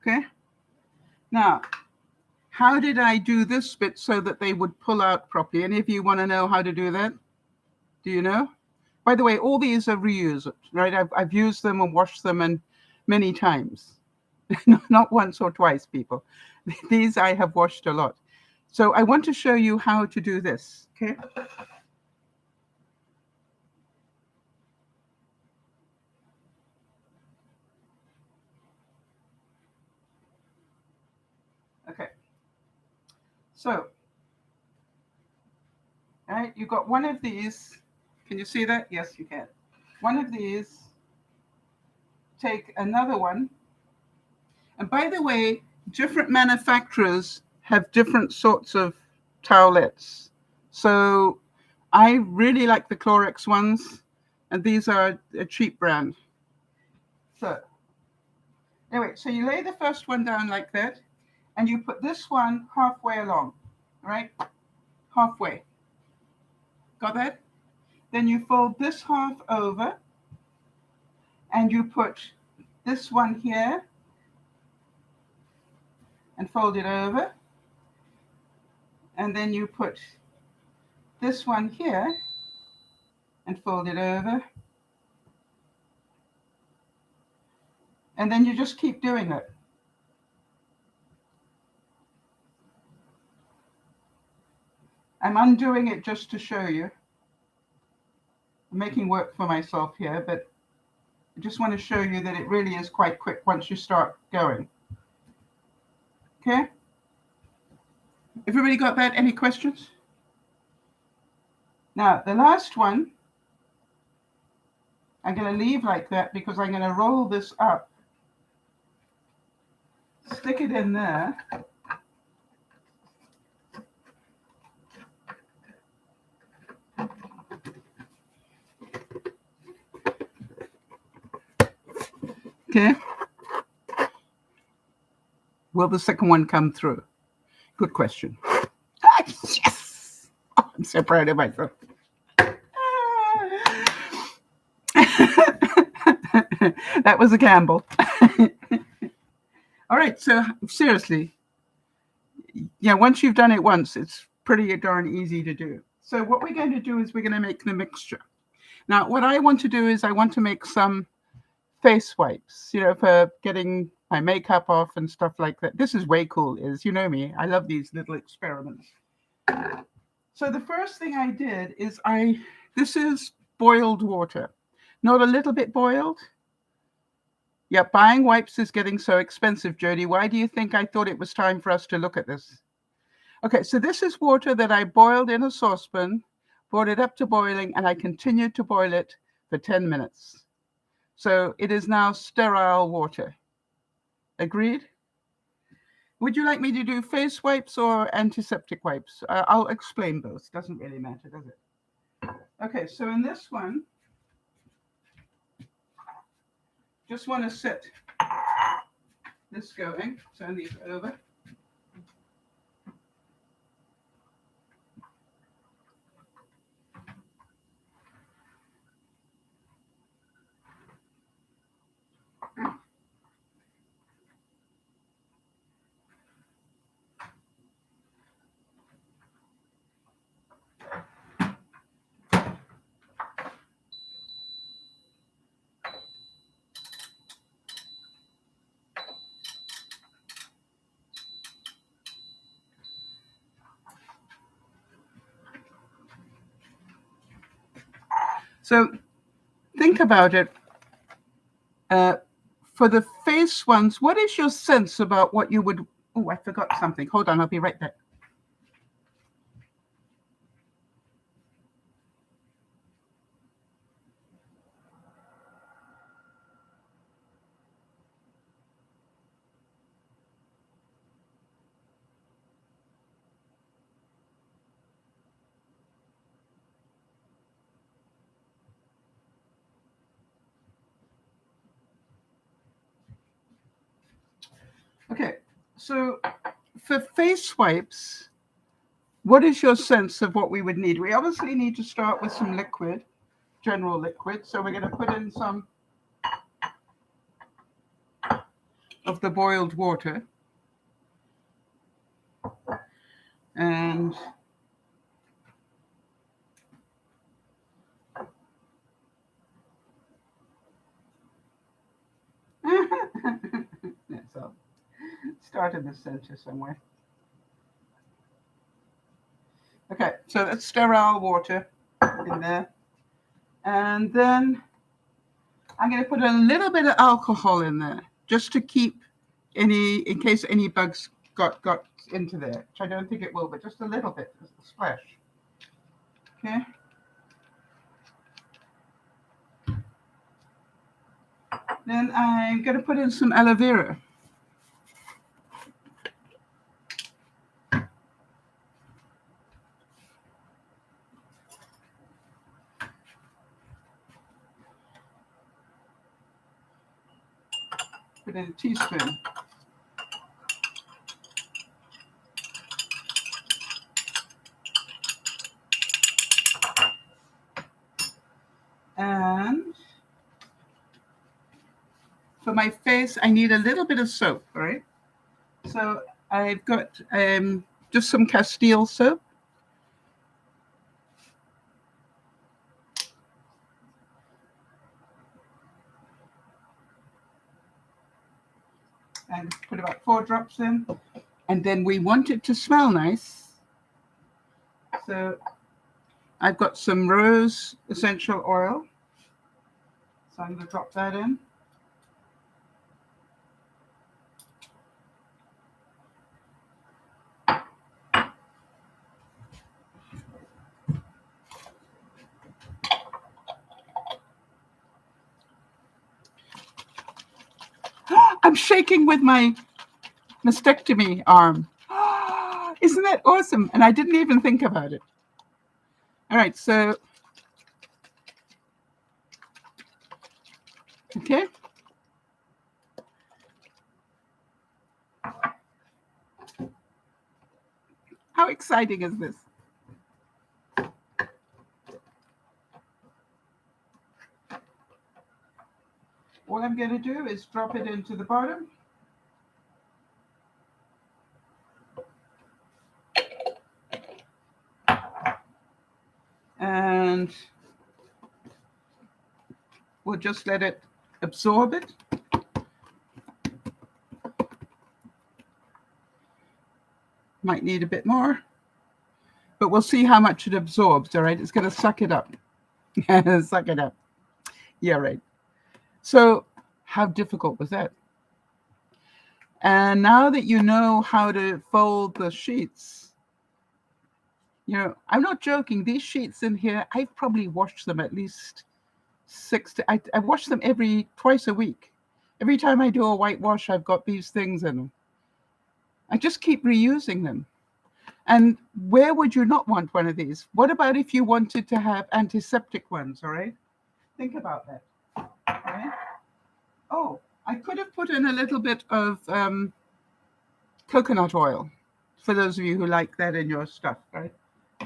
okay? Now, how did I do this bit so that they would pull out properly? Any of you want to know how to do that? Do you know? By the way, all these are reused, right? I've used them and washed them and many times. Not once or twice, people. These I have washed a lot. So I want to show you how to do this, okay? Okay. So, all right, you got one of these. Can you see that? Yes, you can. One of these. Take another one. And by the way, different manufacturers have different sorts of towelettes. So I really like the Clorox ones, and these are a cheap brand. So anyway, so you lay the first one down like that, and you put this one halfway along, right? Halfway. Got that? Then you fold this half over and you put this one here and fold it over. And then you put this one here and fold it over. And then you just keep doing it. I'm undoing it just to show you. I'm making work for myself here, but I just want to show you that it really is quite quick once you start going. Okay? Everybody got that? Any questions? Now, the last one, I'm going to leave like that because I'm going to roll this up, stick it in there. Okay. Will the second one come through? Good question. Yes! Oh, I'm so proud of myself. That was a gamble. All right, so seriously, yeah, once you've done it once, it's pretty darn easy to do. So what we're going to do is we're going to make the mixture. Now, what I want to do is I want to make some face wipes, for getting my makeup off and stuff like that. This is way cool, you know me. I love these little experiments. So the first thing I did is this is boiled water. Not a little bit boiled. Yeah, buying wipes is getting so expensive, Jody. Why do you think I thought it was time for us to look at this? Okay, so this is water that I boiled in a saucepan, brought it up to boiling, and I continued to boil it for 10 minutes. So it is now sterile water. Agreed? Would you like me to do face wipes or antiseptic wipes? I'll explain both. Doesn't really matter, does it? Okay, so in this one, just want to set this going. Turn these over. So think about it. For the face ones, what is your sense about what you would... Oh, I forgot something. Hold on, I'll be right back. Okay, so for face wipes, what is your sense of what we would need? We obviously need to start with some liquid, general liquid. So we're going to put in some of the boiled water. And so start in the center somewhere. Okay, so that's sterile water in there. And then I'm going to put a little bit of alcohol in there just to keep in case any bugs got into there, which I don't think it will, but just a little bit, just a splash. Okay. Then I'm going to put in some aloe vera. Put in a teaspoon. And for my face, I need a little bit of soap, all right? So I've got just some Castile soap. And put about 4 drops in. And then we want it to smell nice. So I've got some rose essential oil. So I'm going to drop that in. I'm shaking with my mastectomy arm. Isn't that awesome? And I didn't even think about it. All right, so, okay. How exciting is this? All I'm going to do is drop it into the bottom. And we'll just let it absorb it. Might need a bit more, but we'll see how much it absorbs, all right? It's going to suck it up. Suck it up. Yeah, right. So how difficult was that? And now that you know how to fold the sheets, you know, I'm not joking. These sheets in here, I've probably washed them at least I wash them twice a week. Every time I do a whitewash, I've got these things in them. I just keep reusing them. And where would you not want one of these? What about if you wanted to have antiseptic ones, all right? Think about that, all right? Oh, I could have put in a little bit of coconut oil, for those of you who like that in your stuff, right?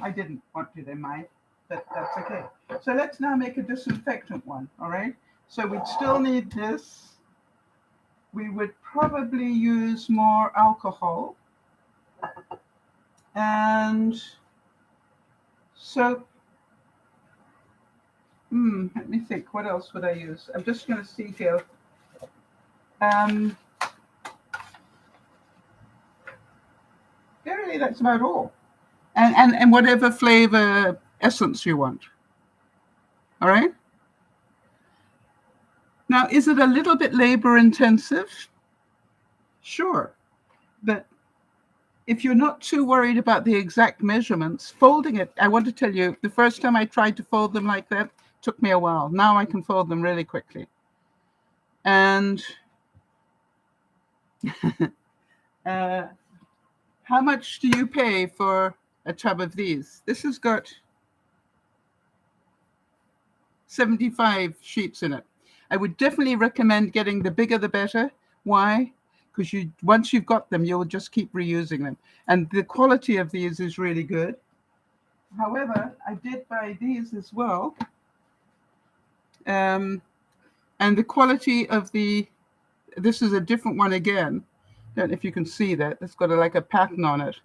I didn't want to, they might, but that's okay. So let's now make a disinfectant one, all right? So we'd still need this. We would probably use more alcohol. And soap. Let me think. What else would I use? I'm just going to see here. Really, that's about all. And whatever flavor essence you want. All right? Now, is it a little bit labor intensive? Sure. But if you're not too worried about the exact measurements, folding it, I want to tell you, the first time I tried to fold them like that, took me a while. Now I can fold them really quickly. And how much do you pay for a tub of these? This has got 75 sheets in it. I would definitely recommend getting the bigger the better. Why? Because once you've got them, you'll just keep reusing them. And the quality of these is really good. However, I did buy these as well. And the quality of this is a different one again. Don't know if you can see that. It's got like a pattern on it.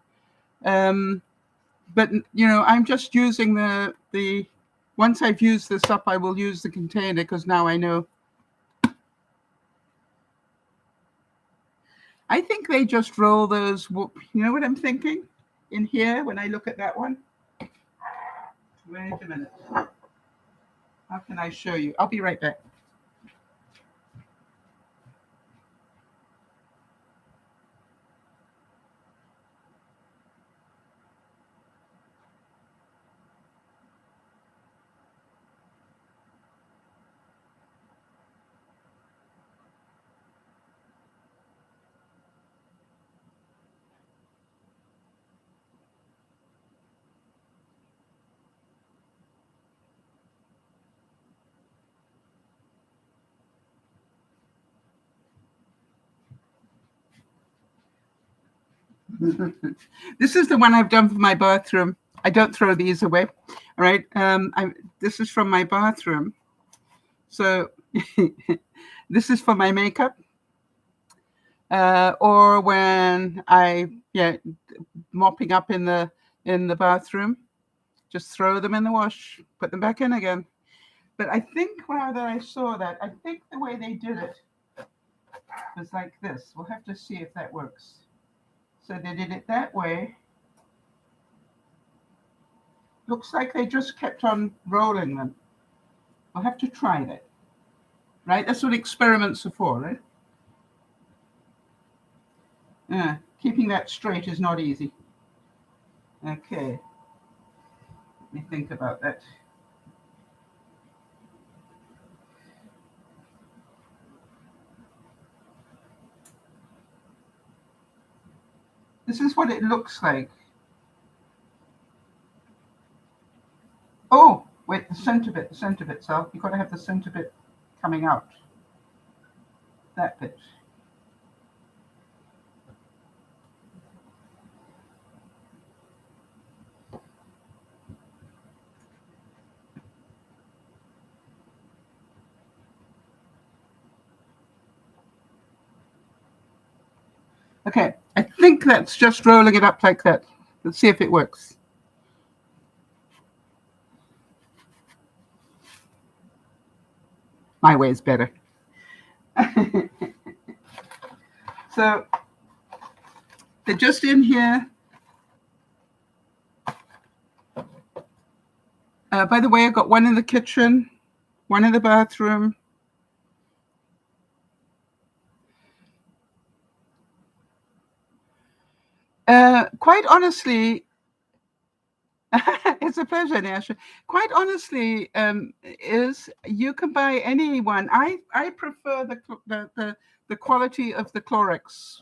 But, you know, I'm just using once I've used this up, I will use the container because now I know. I think they just roll those, you know what I'm thinking? In here, when I look at that one. Wait a minute. How can I show you? I'll be right back. This is the one I've done for my bathroom. I don't throw these away. All right. This is from my bathroom. So this is for my makeup, or when mopping up in the bathroom. Just throw them in the wash, put them back in again. But I think now that I saw that, I think the way they did it was like this. We'll have to see if that works. So they did it that way. Looks like they just kept on rolling them. We'll have to try that. Right? That's what experiments are for, right? Keeping that straight is not easy. Okay. Let me think about that. This is what it looks like. Oh, wait, the center bit, Sal. You've got to have the center bit coming out. That bit. Okay, I think that's just rolling it up like that. Let's see if it works. My way is better. So they're just in here. By the way, I got one in the kitchen, one in the bathroom. Quite honestly, it's a pleasure, Nash. Quite honestly, is you can buy any one. I prefer the quality of the Clorox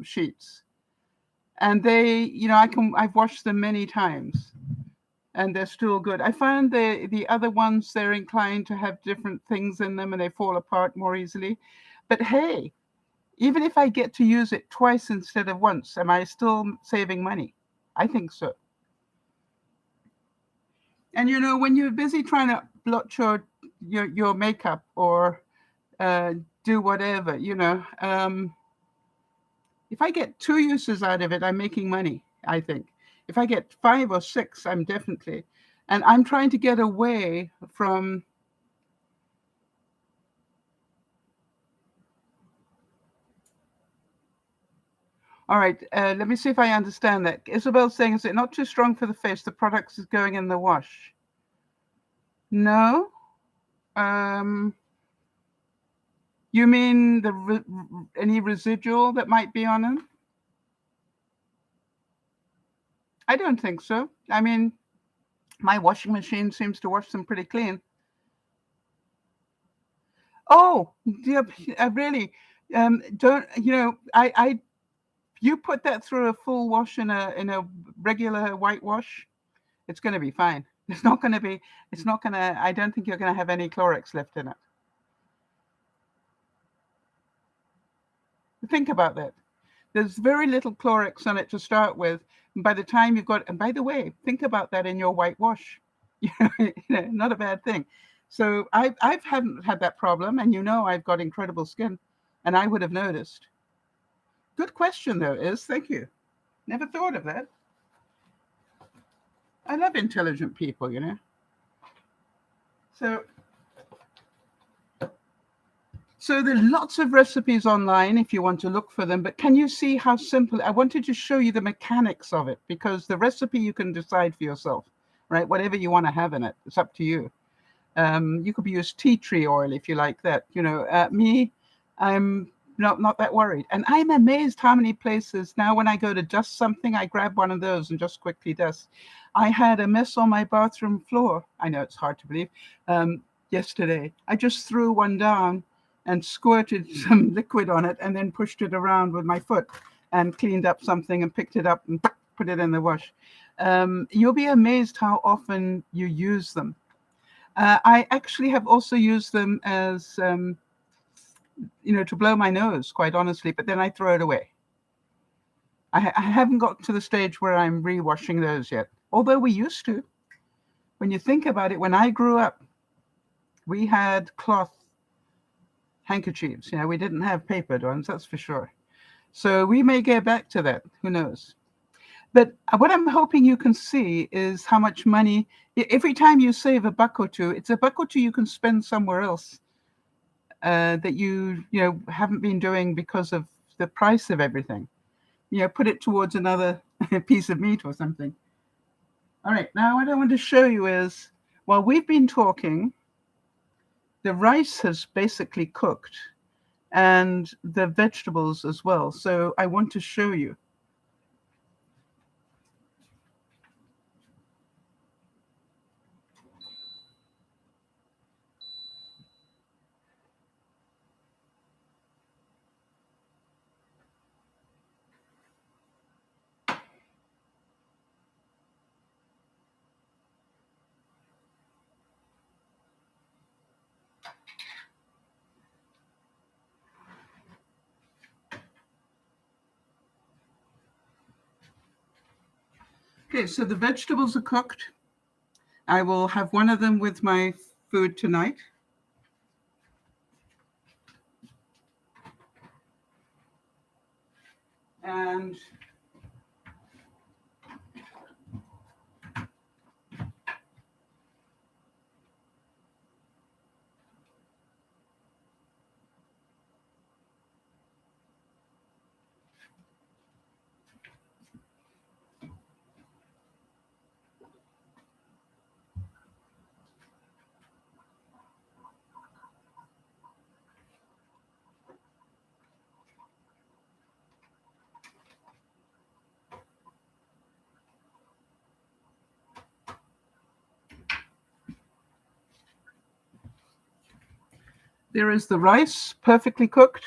sheets, and I've washed them many times, and they're still good. I find the other ones, they're inclined to have different things in them, and they fall apart more easily. But hey, even if I get to use it twice instead of once, am I still saving money? I think so. And when you're busy trying to blotch your makeup or do whatever, if I get 2 uses out of it, I'm making money, I think. If I get 5 or 6, I'm definitely. And I'm trying to get away from. All right, let me see if I understand that. Isabel's saying, is it not too strong for the face? The product is going in the wash. No. You mean any residual that might be on them? I don't think so. I mean, my washing machine seems to wash them pretty clean. Oh, yeah, really? Don't you put that through a full wash in a regular whitewash, it's going to be fine. It's not going to. I don't think you're going to have any Clorox left in it. Think about that. There's very little Clorox on it to start with. And by the time and by the way, think about that in your whitewash. Not a bad thing. So I haven't had that problem, and I've got incredible skin, and I would have noticed. Good question, though, thank you. Never thought of that. I love intelligent people, So there are lots of recipes online if you want to look for them, but can you see how simple? I wanted to show you the mechanics of it, because the recipe you can decide for yourself, right? Whatever you want to have in it, it's up to you. You could use tea tree oil if you like that. Me, I'm not that worried. And I'm amazed how many places now when I go to dust something, I grab one of those and just quickly dust. I had a mess on my bathroom floor. I know it's hard to believe. Yesterday, I just threw one down and squirted some liquid on it and then pushed it around with my foot and cleaned up something and picked it up and put it in the wash. You'll be amazed how often you use them. I actually have also used them as, to blow my nose, quite honestly, but then I throw it away. I haven't got to the stage where I'm re-washing those yet, although we used to. When you think about it, when I grew up, We had cloth handkerchiefs. You know, we didn't have papered ones, that's for sure. So we may get back to that. Who knows? But what I'm hoping you can see is how much money, every time you save a buck or two, it's a buck or two you can spend somewhere else that you haven't been doing because of the price of everything. You know, put it towards another piece of meat or something. All right, now what I want to show you is, while we've been talking, the rice has basically cooked and the vegetables as well. So I want to show you. Okay, so the vegetables are cooked. I will have one of them with my food tonight. And there is the rice, perfectly cooked.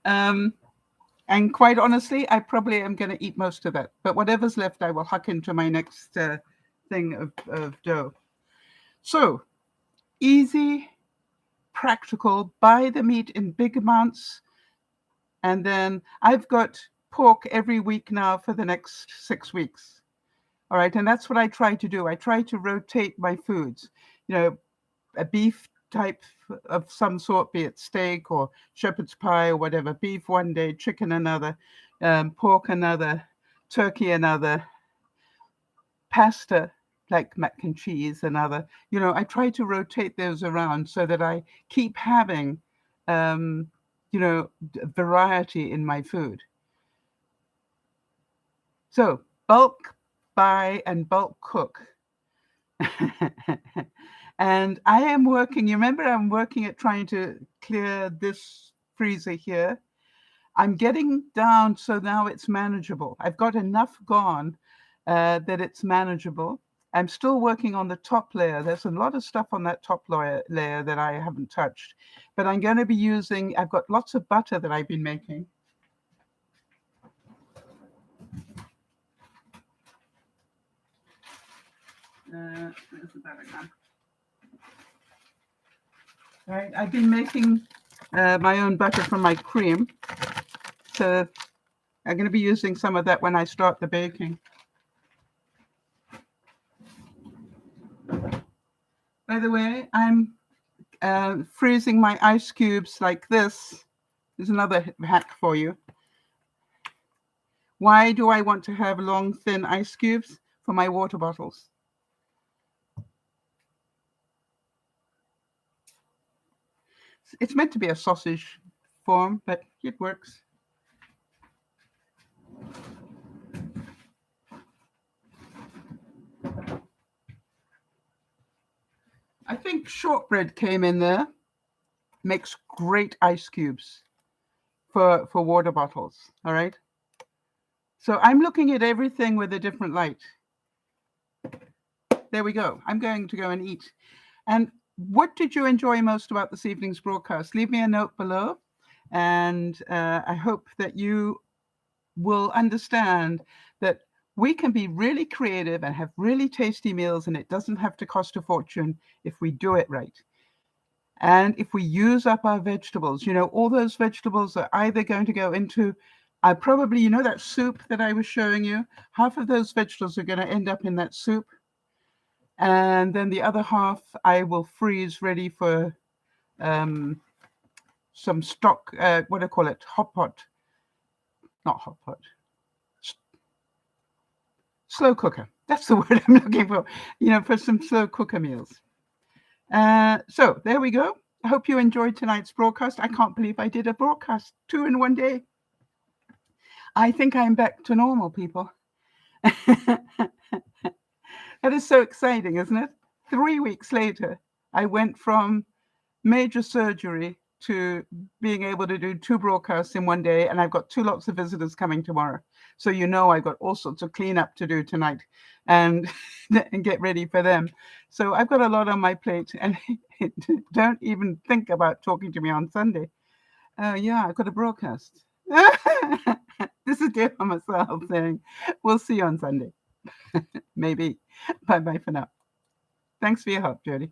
And quite honestly, I probably am going to eat most of that. But whatever's left, I will huck into my next thing of dough. So easy, practical, buy the meat in big amounts. And then I've got pork every week now for the next 6 weeks. All right. And that's what I try to do. I try to rotate my foods, you know, a beef type of some sort, be it steak or shepherd's pie or whatever. Beef one day, chicken another, pork another, turkey another, pasta like mac and cheese another. You know, I try to rotate those around so that I keep having, variety in my food. So bulk buy and bulk cook. And I am working, you remember I'm working at trying to clear this freezer here. I'm getting down so now it's manageable. I've got enough gone that it's manageable. I'm still working on the top layer. There's a lot of stuff on that top layer that I haven't touched. But I'm going to be using, I've got lots of butter that I've been making. Where's the butter gone? Right, I've been making my own butter from my cream. So I'm going to be using some of that when I start the baking. By the way, I'm freezing my ice cubes like this. There's another hack for you. Why do I want to have long, thin ice cubes? For my water bottles. It's meant to be a sausage form, but it works. I think shortbread came in there. Makes great ice cubes for water bottles. All right. So I'm looking at everything with a different light. There we go. I'm going to go and eat. And what did you enjoy most about this evening's broadcast? Leave me a note below. And I hope that you will understand that we can be really creative and have really tasty meals, and it doesn't have to cost a fortune if we do it right. And if we use up our vegetables, you know, all those vegetables are either going to go into, probably, that soup that I was showing you, half of those vegetables are going to end up in that soup. And then the other half I will freeze ready for some stock, what do I call it? Hot pot. Not hot pot. Slow cooker. That's the word I'm looking for, for some slow cooker meals. So there we go. I hope you enjoyed tonight's broadcast. I can't believe I did a broadcast 2 in one day. I think I'm back to normal, people. That is so exciting, isn't it? 3 weeks later, I went from major surgery to being able to do 2 broadcasts in one day, and I've got 2 lots of visitors coming tomorrow. So I've got all sorts of cleanup to do tonight and get ready for them. So I've got a lot on my plate, and don't even think about talking to me on Sunday. Yeah, I've got a broadcast. This is DearMamaSal saying, we'll see you on Sunday. Maybe. Bye-bye for now. Thanks for your help, Jody.